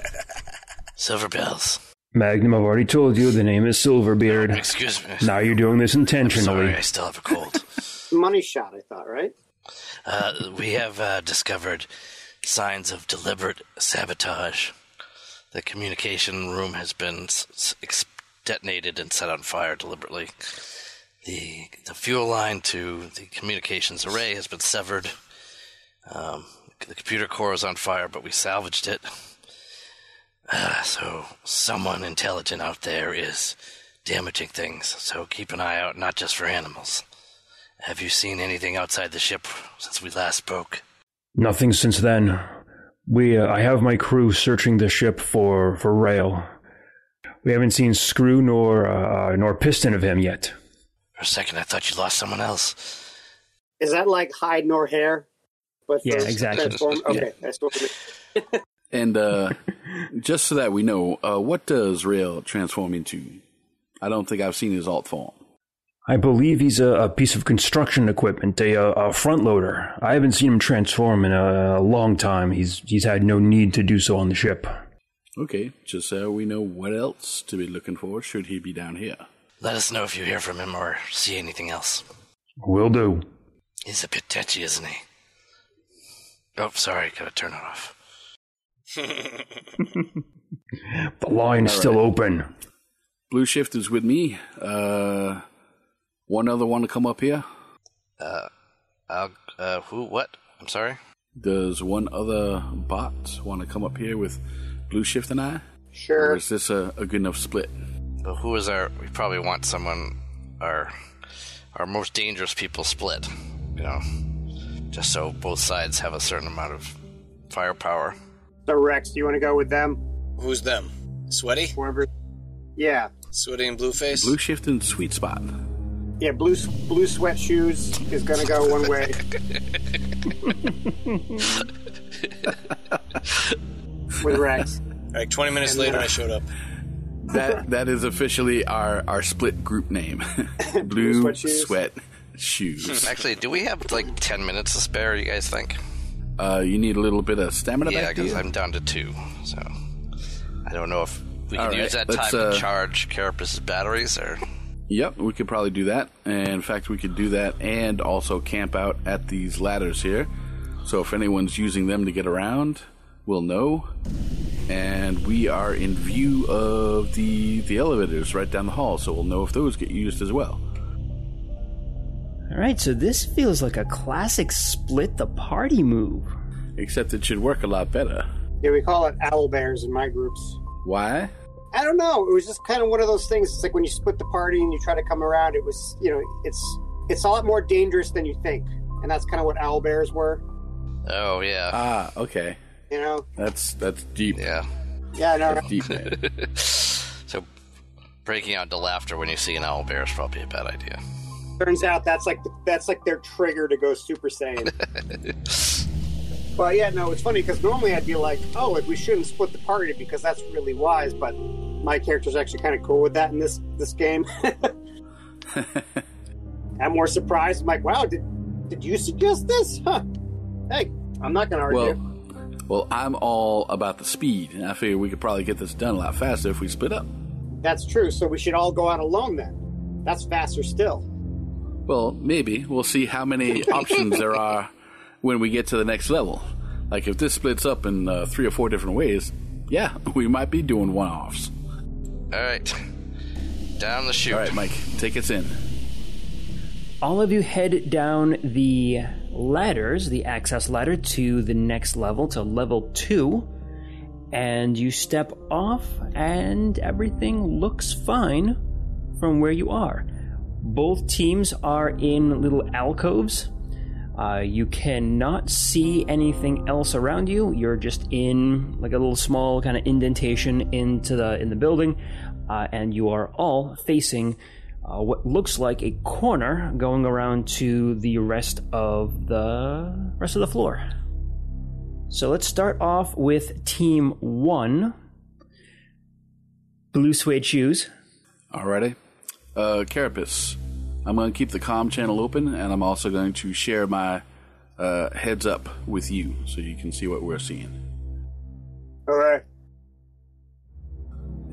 Silver Bells. Magnum, I've already told you the name is Silverbeard. Oh, excuse me. Now you're doing this intentionally. I'm sorry, I still have a cold. Money shot, I thought, right? We have discovered signs of deliberate sabotage. The communication room has been detonated and set on fire deliberately. The fuel line to the communications array has been severed. The computer core is on fire, but we salvaged it. So someone intelligent out there is damaging things, so keep an eye out, not just for animals. Have you seen anything outside the ship since we last spoke? Nothing since then. I have my crew searching the ship for rail. We haven't seen screw nor piston of him yet. For a second, I thought you lost someone else. Is that like hide nor hair? But Yeah, exactly. Okay, that's what it is. And just so that we know, what does Rail transform into? I don't think I've seen his alt form. I believe he's a piece of construction equipment, a front loader. I haven't seen him transform in a long time. He's had no need to do so on the ship. Okay, just so we know what else to be looking for should he be down here. Let us know if you hear from him or see anything else. Will do. He's a bit tetchy, isn't he? Oh, sorry, gotta turn it off. The line's still open. Blue Shift is with me. One other one to come up here? Who, what? I'm sorry? Does one other bot want to come up here with Blue Shift and I? Sure. Or is this a good enough split? But who is we probably want someone, our most dangerous people split, just so both sides have a certain amount of firepower. So, Rex, do you want to go with them? Who's them? Sweaty? Whoever. Yeah. Sweaty and Blueface? Blue Shift and Sweet Spot. Yeah, blue sweat shoes is going to go one way. With Rex. All right, 20 minutes later, I showed up. That is officially our split group name. Blue Sweat Shoes. Actually, do we have like 10 minutes to spare, you guys think? You need a little bit of stamina Yeah, back, do because you? I'm down to 2, so I don't know if we can All use right, that time let's, to charge Carapace's batteries, or... Yep, we could probably do that. And in fact, we could do that and also camp out at these ladders here. So if anyone's using them to get around, we'll know. And we are in view of the elevators right down the hall, so we'll know if those get used as well. All right, so this feels like a classic split the party move. Except it should work a lot better. Yeah, we call it owl bears in my groups. Why? I don't know. It was just kind of one of those things. It's like when you split the party and you try to come around, it was, it's a lot more dangerous than you think. And that's kind of what owl bears were. Oh, yeah. Ah, okay. That's deep. Yeah. Yeah, I know. That's deep, man. So breaking out into laughter when you see an owl bear is probably a bad idea. Turns out that's like their trigger to go Super Saiyan. Well, yeah, no, it's funny because normally I'd be like, we shouldn't split the party because that's really wise, but my character's actually kind of cool with that in this game. I'm more surprised. I'm like, wow, did you suggest this? Huh. Hey, I'm not going to argue. Well, I'm all about the speed, and I figure we could probably get this done a lot faster if we split up. That's true, so we should all go out alone then. That's faster still. Well, maybe. We'll see how many options there are when we get to the next level. Like, if this splits up in 3 or 4 different ways, yeah, we might be doing one-offs. All right. Down the chute. All right, Mike, take us in. All of you head down the ladders, the access ladder, to the next level, to level 2. And you step off, and everything looks fine from where you are. Both teams are in little alcoves. You cannot see anything else around you. You're just in like a little small kind of indentation in the building, and you are all facing what looks like a corner going around to the rest of the floor. So let's start off with Team 1. Blue suede shoes. Alrighty. Carapace, I'm going to keep the comm channel open, and I'm also going to share my heads up with you so you can see what we're seeing. All right.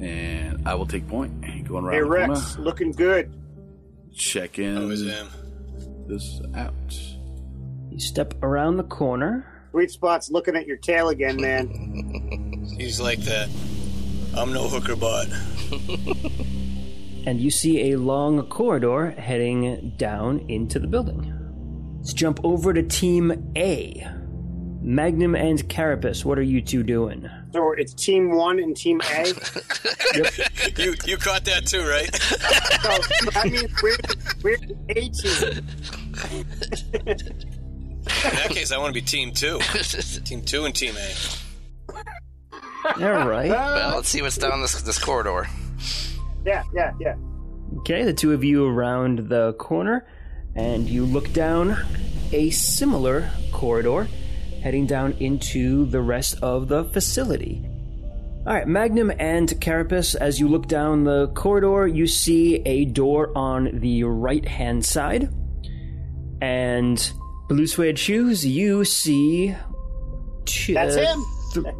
And I will take point. Going around Hey, the Rex, corner. looking good. Checking him. this out. You step around the corner. Sweet Spot's looking at your tail again, man. He's like that. I'm no hooker bot. And you see a long corridor heading down into the building. Let's jump over to Team A. Magnum and Carapace, what are you two doing? So it's Team 1 and Team A? You caught that too, right? So that means we're A team. In that case, I want to be Team 2. Team 2 and Team A. All right. Well, let's see what's down this corridor. Yeah. Okay, the two of you around the corner, and you look down a similar corridor, heading down into the rest of the facility. All right, Magnum and Carapace, as you look down the corridor, you see a door on the right-hand side. And Blue Suede Shoes, you see... That's him!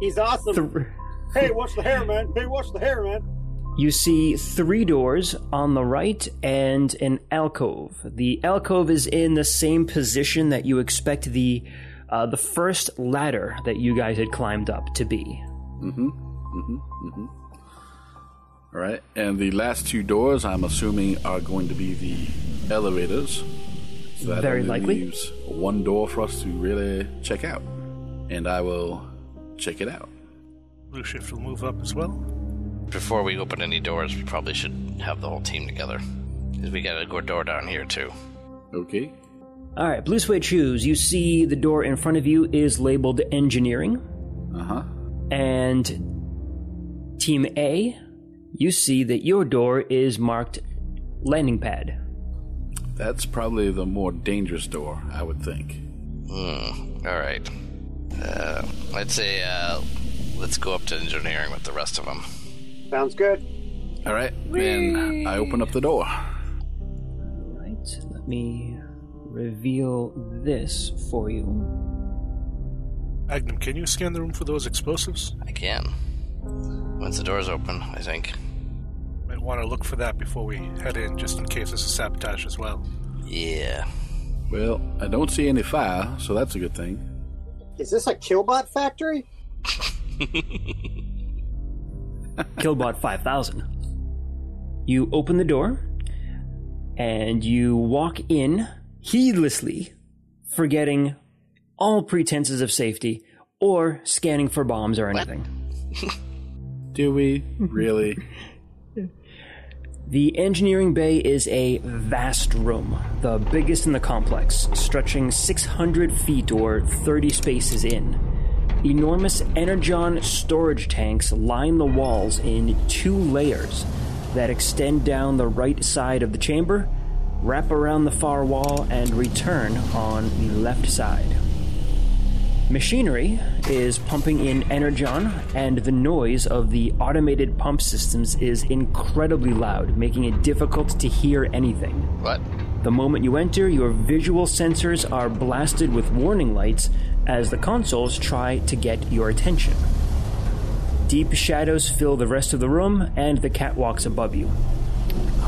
He's awesome! Hey, watch the hair, man! Hey, watch the hair, man! You see 3 doors on the right and an alcove. The alcove is in the same position that you expect the first ladder that you guys had climbed up to be. All right, and the last 2 doors, I'm assuming, are going to be the elevators. So that Very only likely. leaves 1 door for us to really check out, and I will check it out. Blue Shift will move up as well. Before we open any doors, we probably should have the whole team together. Because we got a good door down here, too. Okay. All right, Blue Suede Shoes, you see the door in front of you is labeled Engineering. Uh-huh. And Team A, you see that your door is marked Landing Pad. That's probably the more dangerous door, I would think. All right. I'd say let's go up to engineering with the rest of them. Sounds good. All right, then I open up the door. All right, let me reveal this for you. Magnum, can you scan the room for those explosives? I can. Once the door's open, I think. Might want to look for that before we head in, just in case it's a sabotage as well. Yeah. Well, I don't see any fire, so that's a good thing. Is this a Killbot factory? Killbot 5000. You open the door, and you walk in heedlessly, forgetting all pretenses of safety or scanning for bombs or anything. Do we? Really? The engineering bay is a vast room, the biggest in the complex, stretching 600 feet or 30 spaces in. Enormous energon storage tanks line the walls in 2 layers that extend down the right side of the chamber, wrap around the far wall, and return on the left side. Machinery is pumping in energon, and the noise of the automated pump systems is incredibly loud, making it difficult to hear anything. What? The moment you enter, your visual sensors are blasted with warning lights as the consoles try to get your attention. Deep shadows fill the rest of the room and the catwalks above you.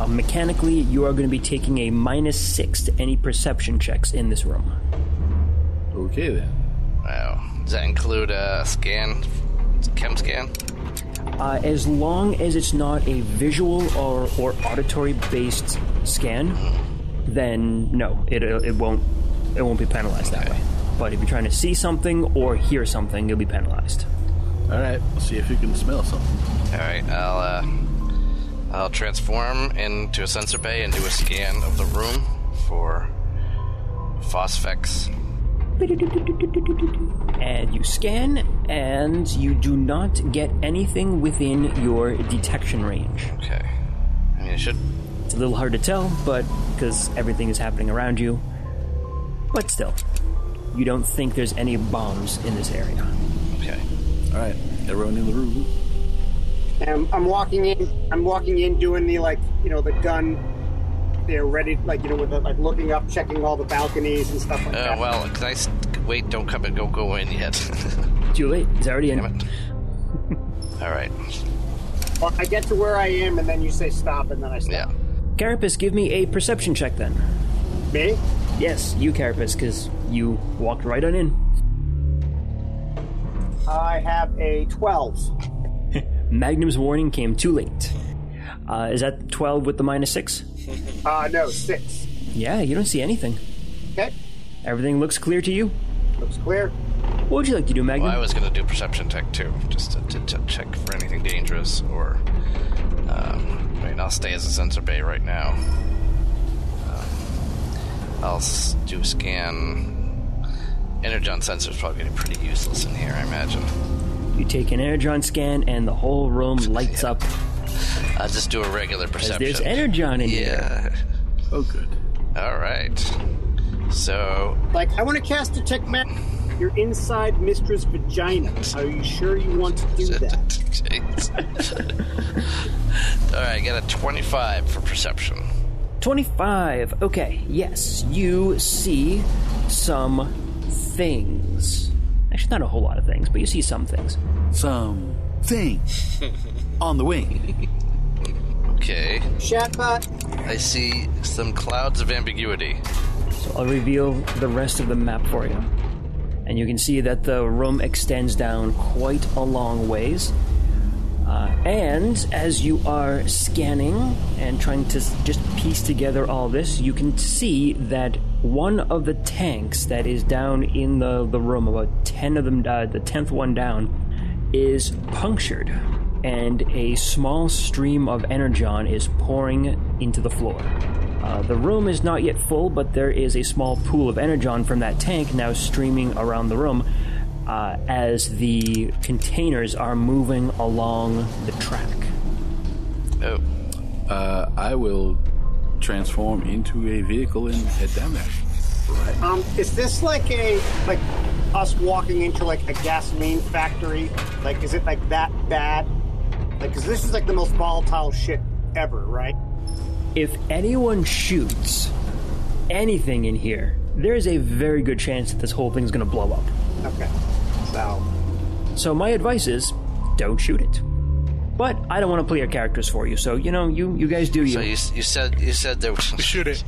Mechanically, you are going to be taking a -6 to any perception checks in this room. Okay, then. Wow. Does that include a scan? Chem scan? As long as it's not a visual or auditory-based scan, then no, it won't be penalized that way. But if you're trying to see something or hear something, you'll be penalized. All right, we'll see if you can smell something. All right. I'll transform into a sensor bay and do a scan of the room for phosphex. And you scan, and you do not get anything within your detection range. Okay. I mean, it should. It's a little hard to tell, but because everything is happening around you. But still, you don't think there's any bombs in this area. Okay. All right, everyone in the room. And I'm walking in, doing the the gun. They're ready, with the, looking up, checking all the balconies and stuff like that. Well, wait, don't come and go in yet. Too late. It's already in. Damn it. All right. Well, I get to where I am, and then you say stop, and then I stop. Yeah. Carapace, give me a perception check then. Me? Yes, you, Carapace, because you walked right on in. I have a 12. Magnum's warning came too late. Is that 12 with the -6? No, 6. Yeah, you don't see anything. Okay. Everything looks clear to you. Looks clear. What would you like to do, Magnum? Well, I was going to do perception check too, just to check for anything dangerous, or I'll stay as a sensor bay right now. I'll do scan. Energon sensor's probably getting pretty useless in here, I imagine. You take an energon scan, and the whole room lights up. I'll just do a regular perception. There's energon in here. Oh, good. All right. So... Like, I want to cast Detect Magic. You're inside Mistra's vagina. Are you sure you want to do that? All right, I got a 25 for perception. 25. Okay, yes. You see some things. Actually, not a whole lot of things, but you see some things. Some thing on the wing. Okay. Chatbot. I see some clouds of ambiguity. So I'll reveal the rest of the map for you. And you can see that the room extends down quite a long ways. And as you are scanning and trying to just piece together all this, you can see that one of the tanks that is down in the room, about 10 of them, the 10th one down, is punctured. And a small stream of energon is pouring into the floor. The room is not yet full, but there is a small pool of energon from that tank now streaming around the room as the containers are moving along the track. Oh. I will transform into a vehicle and head down there. Right. Is this like us walking into like a gasoline factory? Like, is it like that bad? Like, 'cause this is like the most volatile shit ever, right? If anyone shoots anything in here, there is a very good chance that this whole thing's going to blow up. Okay. So my advice is, don't shoot it. But I don't want to play your characters for you, so, you guys do you. So you said there was... Shoot it.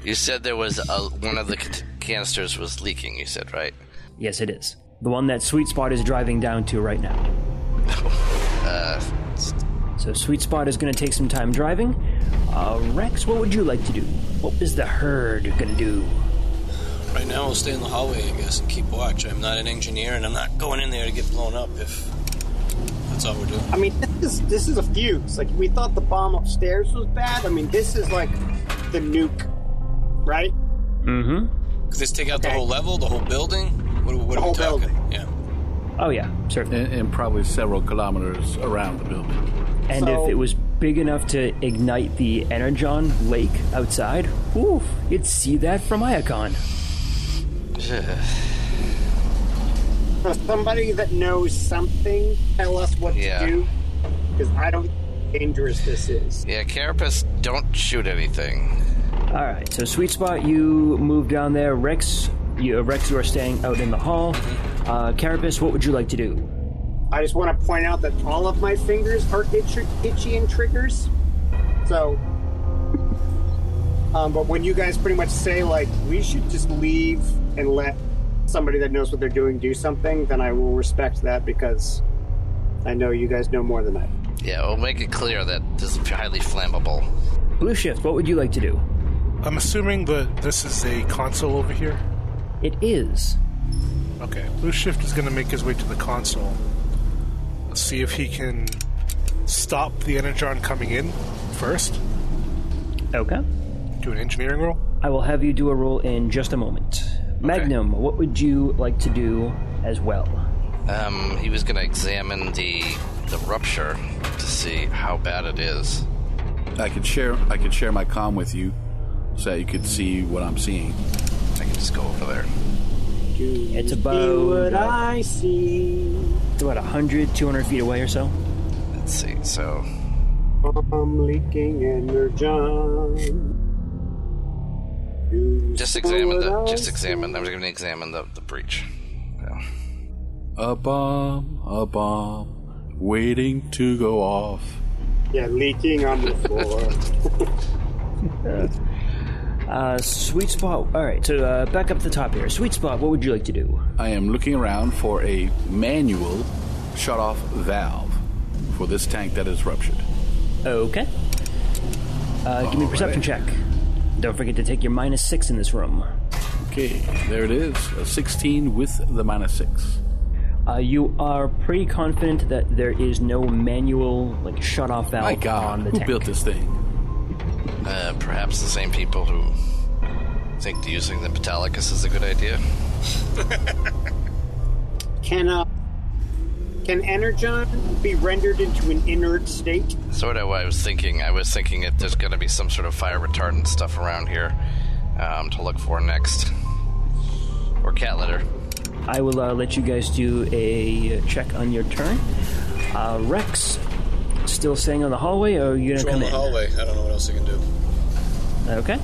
You said there was one of the canisters was leaking, you said, right? Yes, it is. The one that Sweet Spot is driving down to right now. So Sweet Spot is going to take some time driving. Rex, what would you like to do? What is the herd going to do? Right now, I'll stay in the hallway, I guess, and keep watch. I'm not an engineer, and I'm not going in there to get blown up if that's all we're doing. I mean, this is a fuse. Like, we thought the bomb upstairs was bad. I mean, this is like the nuke, right? Mm-hmm. Could this take out the whole level, the whole building? What The are we whole talking? building. Yeah. Oh, yeah, certainly. And probably several kilometers around the building. And So- if it was big enough to ignite the energon lake outside, you'd see that from Iacon. So somebody that knows something, tell us what to do. Because I don't know how dangerous this is. Yeah, Carapace, don't shoot anything. All right, so Sweet Spot, you move down there. Rex, you are staying out in the hall. Carapace, what would you like to do? I just want to point out that all of my fingers are itchy and triggers. So, but when you guys pretty much say, like, we should just leave and let somebody that knows what they're doing do something, then I will respect that because I know you guys know more than I do. Yeah, we'll make it clear that this is highly flammable. Blue Shift, what would you like to do? I'm assuming that this is a console over here. It is. Okay, Blue Shift is going to make his way to the console. Let's see if he can stop the energon coming in first. Okay. Do an engineering roll. I will have you do a roll in just a moment. Magnum, what would you like to do as well? He was going to examine the rupture to see how bad it is. I could share my comm with you so that you could see what I'm seeing. I can just go over there. It's See about what I see. it's about 100, 200 feet away or so. Let's see, so... I'm leaking energon. Just examine I'm going to examine the breach. Yeah. A bomb, waiting to go off. Yeah, leaking on the floor. Sweet Spot. All right, so back up to the top here. Sweet Spot, what would you like to do? I am looking around for a manual shut-off valve for this tank that is ruptured. Okay. Give me a perception check. Don't forget to take your -6 in this room. Okay, there it is. A 16 with the -6. You are pretty confident that there is no manual shut-off valve My God, on the who tank. built this thing? Perhaps the same people who think using the Metallicus is a good idea. Can Energon be rendered into an inert state? Sort of what I was thinking. I was thinking that there's going to be some sort of fire retardant stuff around here to look for next. Or cat litter. I will let you guys do a check on your turn. Rex, still staying on the hallway, or are you going to come in? the hallway. I don't know what else I can do. Okay.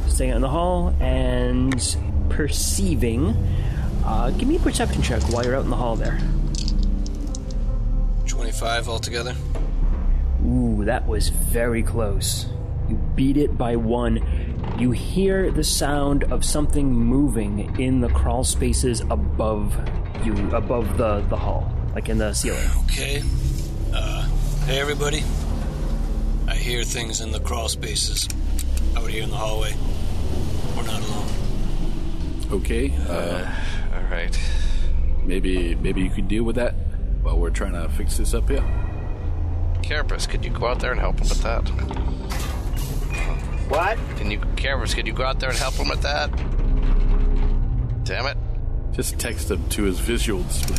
Staying in the hall and perceiving. Give me a perception check while you're out in the hall there. 25 altogether. Ooh, that was very close. You beat it by 1. You hear the sound of something moving in the crawl spaces above you, above the hall, like in the ceiling. Okay. Hey everybody. I hear things in the crawl spaces out here in the hallway. We're not alone. Okay. All right. Maybe you could deal with that while we're trying to fix this up here. Carapace, could you go out there and help him with that? What? Carapace, could you go out there and help him with that? Damn it. Just text him to his visual display.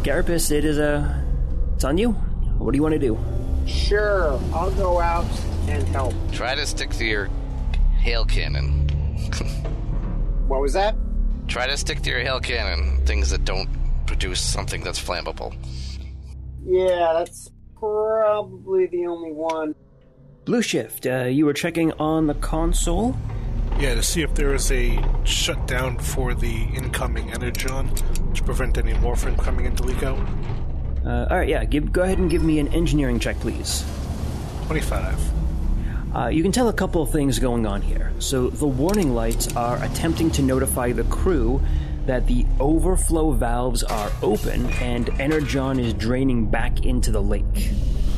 Carapace, it's on you. What do you want to do? Sure, I'll go out and help. Try to stick to your hail cannon. What was that? Try to stick to your hail cannon, things that don't produce something that's flammable. Yeah, that's probably the only one. Blue Shift, you were checking on the console? Yeah, to see if there is a shutdown for the incoming energon to prevent any more from coming in to leak out. Alright, yeah, go ahead and give me an engineering check, please. 25. You can tell a couple of things going on here. So the warning lights are attempting to notify the crew that the overflow valves are open and energon is draining back into the lake.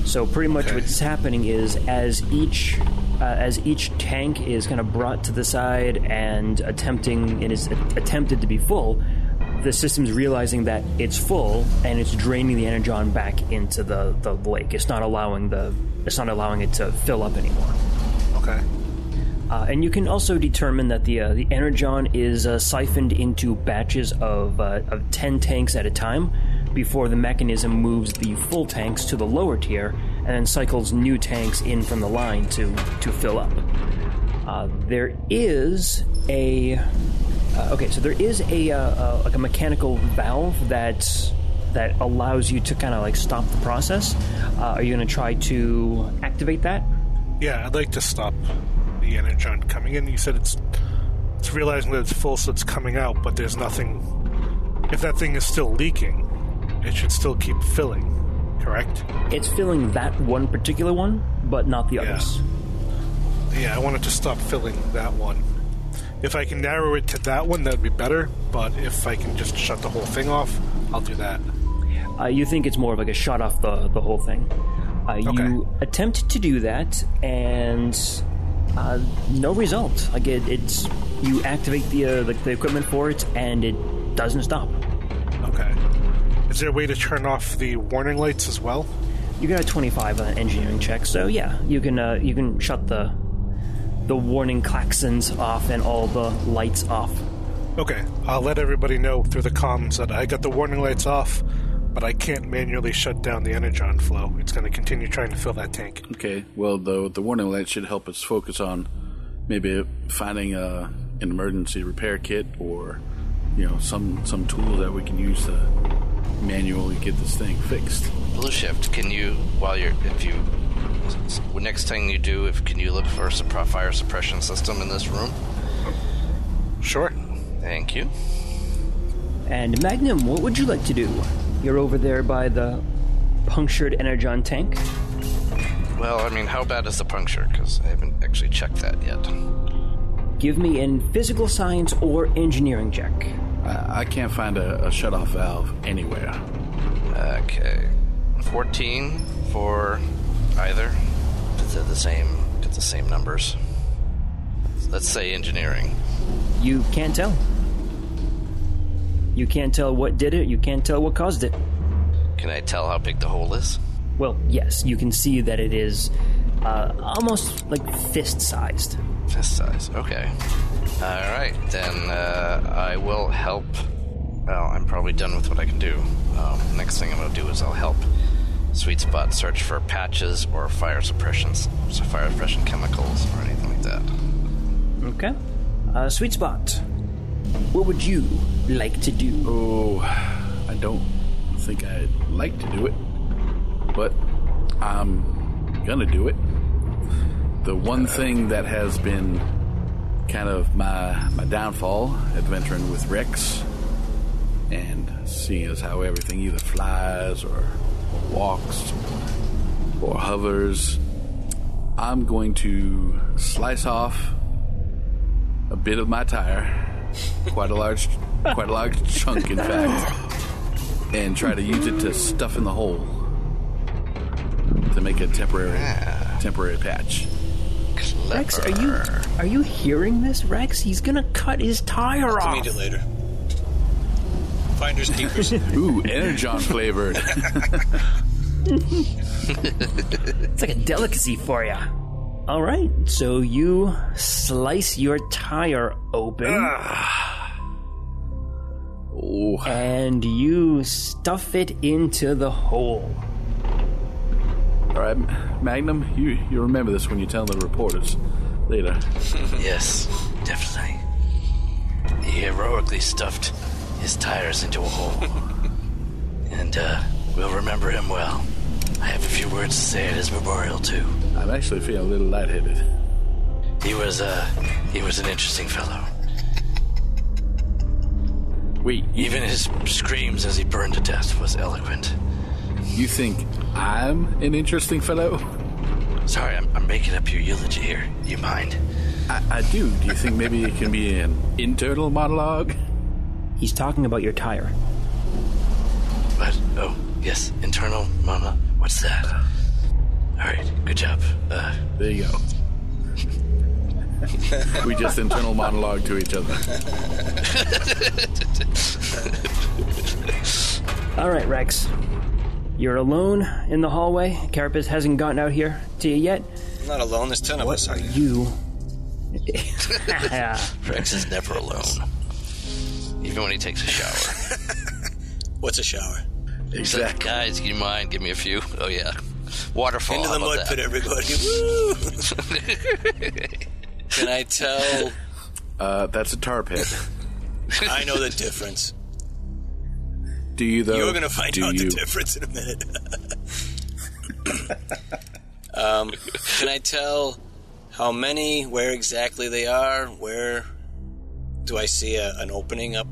So pretty much what's happening is as each tank is kind of brought to the side and is attempted to be full, the system's realizing that it's full and it's draining the energon back into the lake. It's not allowing it to fill up anymore. Okay. And you can also determine that the energon is siphoned into batches of 10 tanks at a time before the mechanism moves the full tanks to the lower tier and then cycles new tanks in from the line to fill up. There is a like a mechanical valve that allows you to kind of like stop the process. Are you going to try to activate that? Yeah, I'd like to stop the energon coming in. You said it's realizing that it's full, so it's coming out, but there's nothing. If that thing is still leaking, it should still keep filling, correct? It's filling that one particular one, but not the others. Yeah, I want it to stop filling that one. If I can narrow it to that one, that would be better, but if I can just shut the whole thing off, I'll do that. You think it's more of like a shut off the whole thing. You attempt to do that, and no result. Like it's you activate the equipment for it, and it doesn't stop. Okay. Is there a way to turn off the warning lights as well? You got a 25 on an engineering check, so yeah, you can shut the warning klaxons off and all the lights off. Okay, I'll let everybody know through the comms that I got the warning lights off, but I can't manually shut down the energon flow. It's going to continue trying to fill that tank. Okay, well, the warning light should help us focus on maybe finding an emergency repair kit or, some tool that we can use to manually get this thing fixed. Blue Shift, can you, next thing you do, can you look for a fire suppression system in this room? Sure. Thank you. And Magnum, what would you like to do? You're over there by the punctured energon tank. Well, how bad is the puncture? Because I haven't actually checked that yet. Give me an physical science or engineering check. I can't find a shut-off valve anywhere. Okay. 14 for either. They're the same. Get the same numbers. Let's say engineering. You can't tell. You can't tell what did it. You can't tell what caused it. Can I tell how big the hole is? Well, yes. You can see that it is almost like fist-sized. Fist size. Okay. All right. Then I will help Well, I'm probably done with what I can do. Next thing I'm going to do is I'll help Sweet Spot search for patches or fire suppression chemicals or anything like that. Okay. Sweet Spot, what would you like to do? Oh, I don't think I'd like to do it, but I'm gonna do it. The one thing that has been kind of my downfall, adventuring with Rex, and seeing as how everything either flies or walks or hovers, I'm going to slice off a bit of my tire, quite a large chunk, in fact, and try to use it to stuff in the hole to make a temporary patch. Clever. Rex, are you hearing this, Rex? He's gonna cut his tire off. Read it later. Finders keepers. Ooh, Energon flavored. It's like a delicacy for you. All right, so you slice your tire open, and you stuff it into the hole. All right, Magnum, you remember this when you tell the reporters later. Yes, definitely. He heroically stuffed his tires into a hole. And, we'll remember him well. I have a few words to say at his memorial, too. I'm actually feeling a little lightheaded. He was an interesting fellow. Wait, Even his screams as he burned to death was eloquent. you think I'm an interesting fellow? Sorry, I'm making up your eulogy here. You mind? I do. Do you think maybe it can be an internal monologue? He's talking about your tire. What? Oh, yes, internal monologue. What's that? All right, good job. There you go. We just internal monologue to each other. All right, Rex. You're alone in the hallway. Carapace hasn't gotten out here to you yet. I'm not alone. There's 10 of us. Are You... Rex is never alone, even when he takes a shower. What's a shower? He's like, guys, you mind? Give me a few. Oh yeah, waterfall. Into the how about mud that? pit, everybody. Woo! Can I tell? That's a tar pit. I know the difference. Do you, though? You're going to find out the difference in a minute. Can I tell how many, where exactly they are? Where do I see an opening up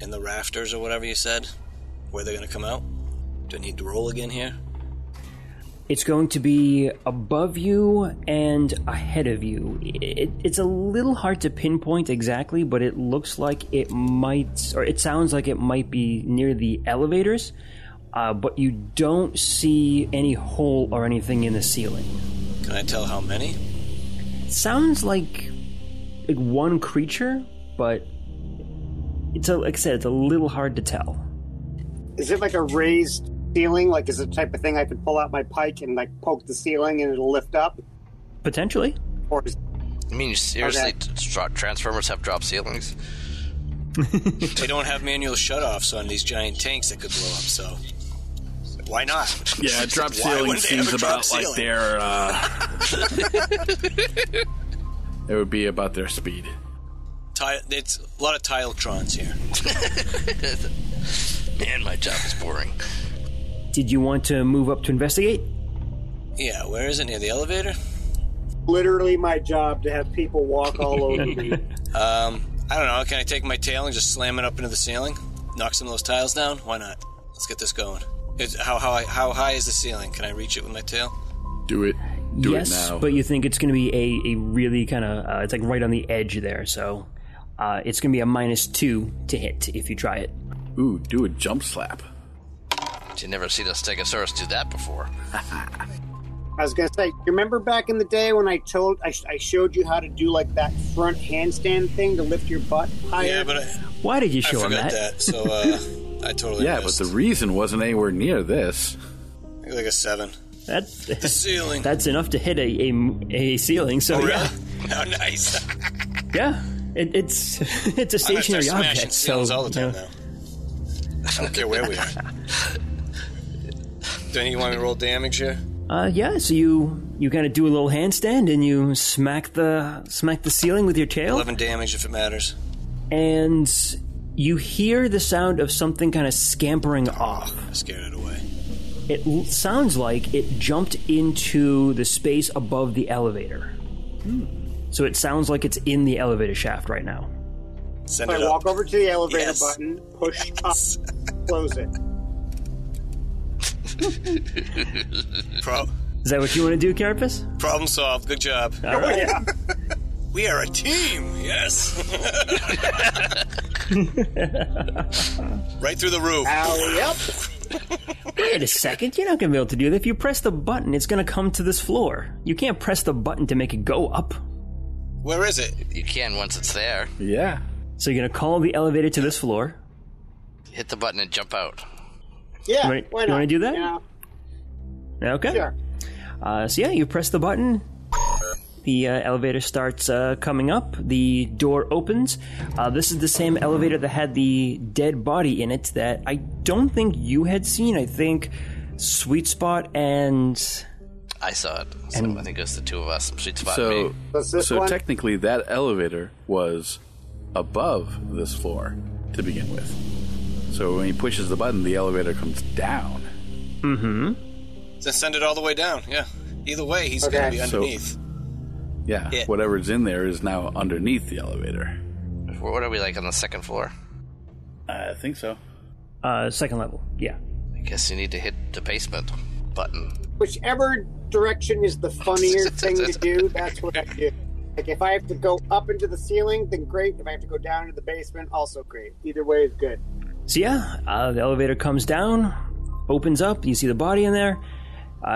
in the rafters or whatever you said? Where they're going to come out? Do I need to roll again here? It's going to be above you and ahead of you. It's a little hard to pinpoint exactly, but it looks like it might, or it sounds like it might be near the elevators, but you don't see any hole or anything in the ceiling. Can I tell how many? It sounds like one creature, but like I said, it's a little hard to tell. Is it like a raised ceiling? Like, is it the type of thing I could pull out my pike and like poke the ceiling and it'll lift up? Potentially. Or is... I mean, you seriously, Okay. Transformers have drop ceilings? They don't have manual shutoffs on these giant tanks that could blow up, so why not? Yeah, drop Why ceiling wouldn't they seems have a drop about like ceiling? it would be about their speed. It's a lot of Tiletrons here. Man, my job is boring. Did you want to move up to investigate? Yeah, where is it? Near the elevator? literally my job to have people walk all over me. I don't know. Can I take my tail and just slam it up into the ceiling? Knock some of those tiles down? Why not? Let's get this going. How high is the ceiling? Can I reach it with my tail? Do it. Do yes, it now. but you think it's going to be a really kind of... it's like right on the edge there, so... it's going to be a -2 to hit if you try it. Ooh, do a jump slap. You never seen a Stegosaurus do that before. I was gonna say, you remember back in the day when I showed you how to do like that front handstand thing to lift your butt higher? Yeah, but Why did you show I him forgot that? so I totally Yeah, missed. but the reason wasn't anywhere near this. I think like a 7. The ceiling. That's enough to hit a ceiling. So Oh, really? yeah, Oh, nice. yeah. It's a stationary I'm gonna start smashing object. ceilings So all the time yeah. now. don't care where we are. Don't you want me to roll damage here? Yeah, so you kind of do a little handstand and you smack the ceiling with your tail. 11 damage if it matters. And you hear the sound of something kind of scampering off. I scared it away. It sounds like it jumped into the space above the elevator. So it sounds like it's in the elevator shaft right now. Send I it up. walk over to the elevator Yes. button, push up, close it. Is that what you want to do, Carapace? Problem solved. Good job. All right. Yeah. We are a team. Yes. Right through the roof. Yep. Wait a second, you're not going to be able to do that. If you press the button, it's going to come to this floor. You can't press the button to make it go up. Where is it? You can once it's there. Yeah. So you're going to call the elevator to this floor. Hit the button and jump out. Yeah. You Why not? want to do that? Yeah. Okay. Sure. So yeah, you press the button. The elevator starts coming up. The door opens. This is the same elevator that had the dead body in it that I don't think you had seen. I think Sweet Spot and... I saw it. So I think it was the two of us. Sweet Spot So, and me. Was this so one? technically, that elevator was above this floor to begin with. So when he pushes the button, the elevator comes down. Then send it all the way down. Yeah. Either way, he's Okay. going to be So- underneath. Yeah, Yeah. whatever's in there is now underneath the elevator. What are we like on the second floor? I think so. second level, yeah. I guess you need to hit the basement button. Whichever direction is the funnier thing to do, that's what I do. Like, if I have to go up into the ceiling, then great. If I have to go down into the basement, also great. Either way is good. So yeah, the elevator comes down, opens up, you see the body in there.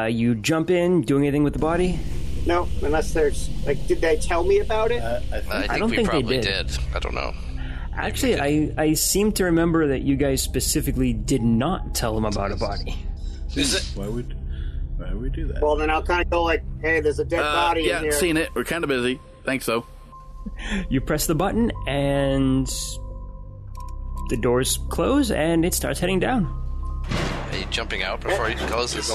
You jump in, do anything with the body? No, unless there's, like, did they tell me about it? I think don't we think they probably did. did. I don't know. Actually, I seem to remember that you guys specifically did not tell him about a body. Is it? Why would we do that? Well, then I'll kind of go like, hey, there's a dead body yeah, in here. seen it. We're kind of busy. Thanks, though. You press the button, and the doors close, and it starts heading down. Are you jumping out before you close this?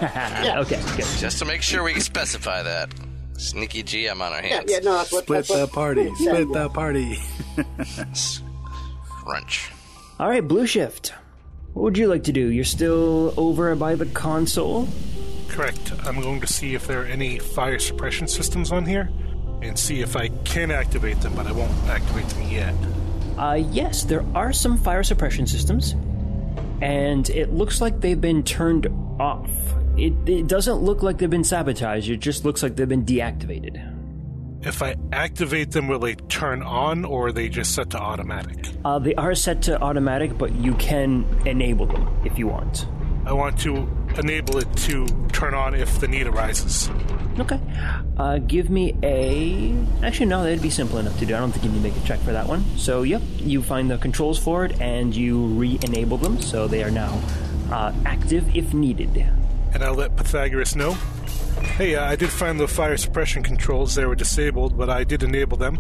Okay, good. Just to make sure we specify that. Sneaky GM on our Yeah, hands. yeah, no, that's what... Split that's what the party. yeah, Split yeah. the party. Crunch. All right, Blue Shift. What would you like to do? You're still over by the console. Correct. I'm going to see if there are any fire suppression systems on here and see if I can activate them, but I won't activate them yet. Yes, there are some fire suppression systems, and it looks like they've been turned off. It doesn't look like they've been sabotaged, it just looks like they've been deactivated. If I activate them, will they turn on, or are they just set to automatic? They are set to automatic, but you can enable them if you want. I want to enable it to turn on if the need arises. Okay. Give me a... Actually, no, that'd be simple enough to do. I don't think you need to make a check for that one. So, yep, you find the controls for it, and you re-enable them, so they are now active if needed. And I'll let Pythagoras know. Hey, I did find the fire suppression controls. They were disabled, but I did enable them,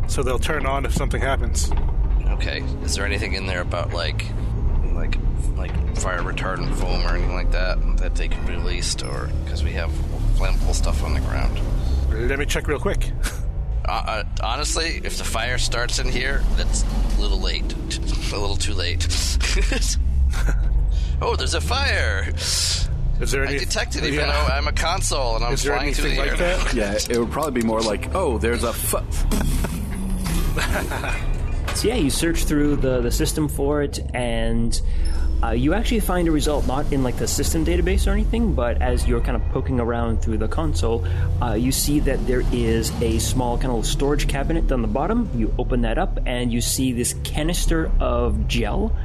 so they'll turn on if something happens. Okay. Is there anything in there about like fire retardant foam or anything like that that they can be released, or because we have flammable stuff on the ground? Let me check real quick. Honestly, if the fire starts in here, that's a little late. A little too late. Oh, there's a fire! Is there I any? detected it, even though I'm a console and I'm Is there flying through the anything air. like that? Yeah, it would probably be more like, oh, there's a... So yeah, you search through the system for it, and you actually find a result not in like the system database or anything, but as you're kind of poking around through the console, you see that there is a small kind of storage cabinet on the bottom. You open that up, and you see this canister of gel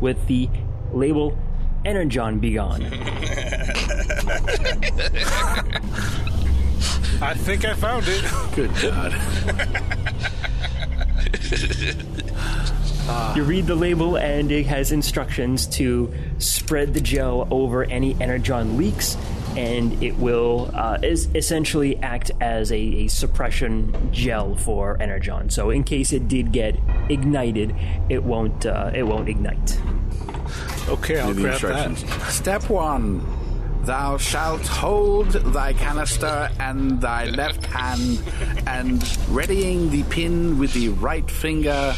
with the label "Energon Begone." I think I found it. Good God. You read the label, and it has instructions to spread the gel over any energon leaks and it will is essentially act as a suppression gel for Energon. So in case it did get ignited, it won't ignite. Okay, I'll grab that. Step 1. Thou shalt hold thy canister in thy left hand, and readying the pin with the right finger,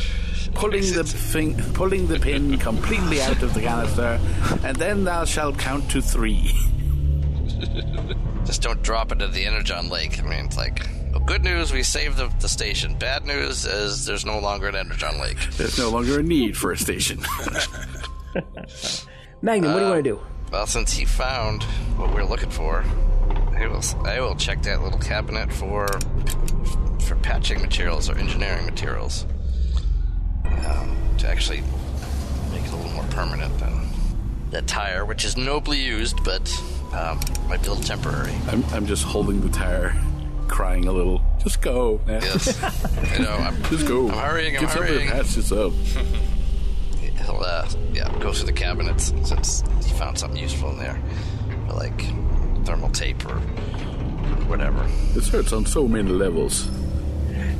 pulling the pin completely out of the canister, and then thou shalt count to 3. Just don't drop it into the Energon Lake. I mean, it's like, well, good news, we saved the station. Bad news is there's no longer an Energon Lake. There's no longer a need for a station. Magnum, what do you want to do? Well, since he found what we're looking for, I will check that little cabinet for patching materials or engineering materials to actually make it a little more permanent than that tire, which is nobly used, but might be a little temporary. I'm just holding the tire, crying a little. Just go, man. Yes. Just go. I'm hurrying. Get somebody to patch this up. He'll go through the cabinets since he found something useful in there, like thermal tape or whatever. This hurts on so many levels.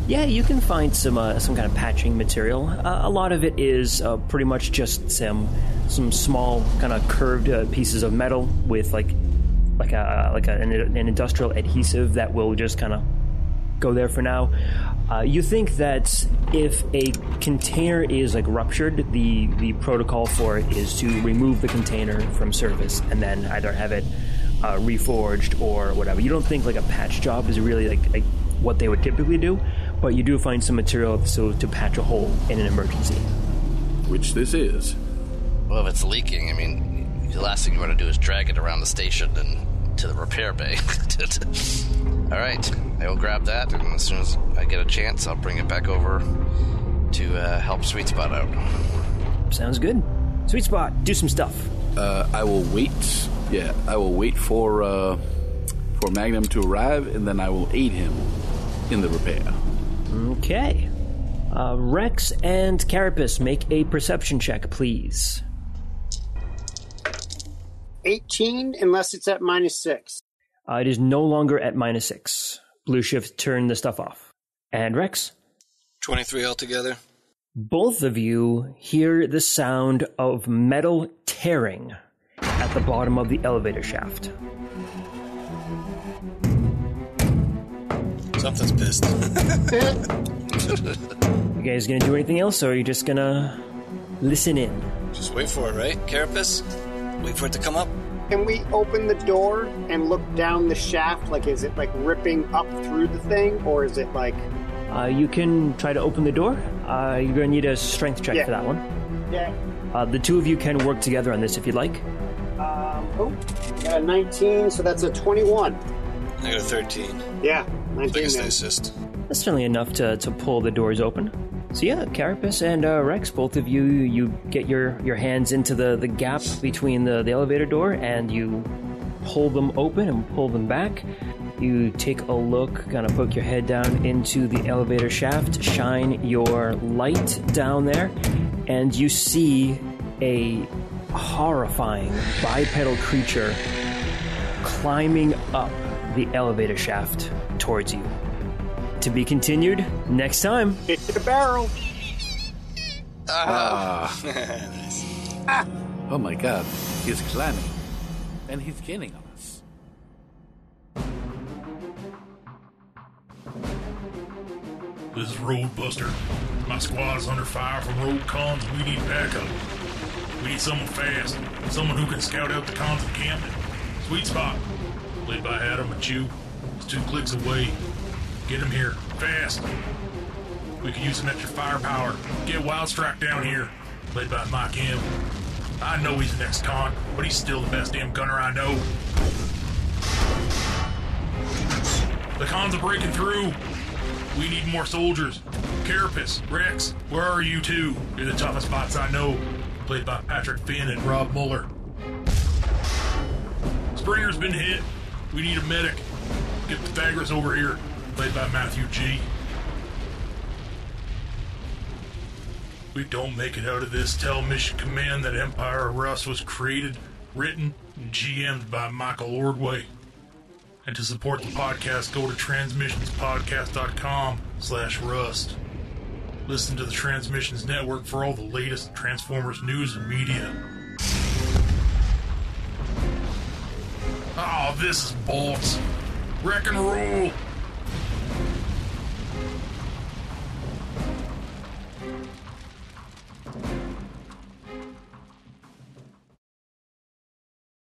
Yeah, you can find some kind of patching material. A lot of it is pretty much just some small kind of curved pieces of metal with an industrial adhesive that will just kind of go there for now. You think that if a container is ruptured, the protocol for it is to remove the container from service and then either have it reforged or whatever. You don't think a patch job is really what they would typically do, but you do find some material to patch a hole in an emergency. Which this is. Well, if it's leaking, I mean, the last thing you want to do is drag it around the station and to the repair bay. All right, I will grab that, and as soon as I get a chance, I'll bring it back over to help Sweet Spot out. Sounds good. Sweet Spot, do some stuff. I will wait. Yeah, I will wait for Magnum to arrive, and then I will aid him in the repair. Okay. Rex and Carapace, make a perception check, please. 18, unless it's at -6. It is no longer at -6. Blue Shift, turn the stuff off. And Rex? 23 altogether. Both of you hear the sound of metal tearing at the bottom of the elevator shaft. Something's pissed. You guys gonna do anything else, or are you just gonna listen in? Just wait for it, right, Carapace? Wait for it to come up. Can we open the door and look down the shaft? Is it ripping up through the thing, or is it You can try to open the door. You're gonna need a strength check for that one. Yeah. The two of you can work together on this if you'd like. I got a 19, so that's a 21. I got a 13. Yeah, 19. Biggest assist. That's certainly enough to pull the doors open. So yeah, Carapace and Rex, both of you get your hands into the gap between the elevator door, and you pull them open and pull them back. You take a look, kind of poke your head down into the elevator shaft, shine your light down there, and you see a horrifying bipedal creature climbing up the elevator shaft towards you. To be continued next time. Hit the barrel. Nice. Oh my god, he's climbing. And he's gaining on us. This is Roadbuster. My squad is under fire from road cons, and we need backup. We need someone fast. Someone who can scout out the cons in Camden. Sweet Spot, played by Adam and Chew. It's 2 clicks away. Get him here, fast. We can use some extra firepower. Get Wildstrike down here, played by Mike M. I know he's an ex-con, but he's still the best damn gunner I know. The cons are breaking through. We need more soldiers. Carapace, Rex, where are you two? You're the toughest spots I know, played by Patrick Finn and Rob Muller. Springer's been hit. We need a medic. Get Pythagoras over here, played by Matthew G. We don't make it out of this, tell Mission Command that Empire of Rust was created, written, GM'd by Michael Ordway. And to support the podcast, go to transmissionspodcast.com/rust. Listen to the Transmissions Network for all the latest Transformers news and media. Oh, this is bolts. Wreck and roll.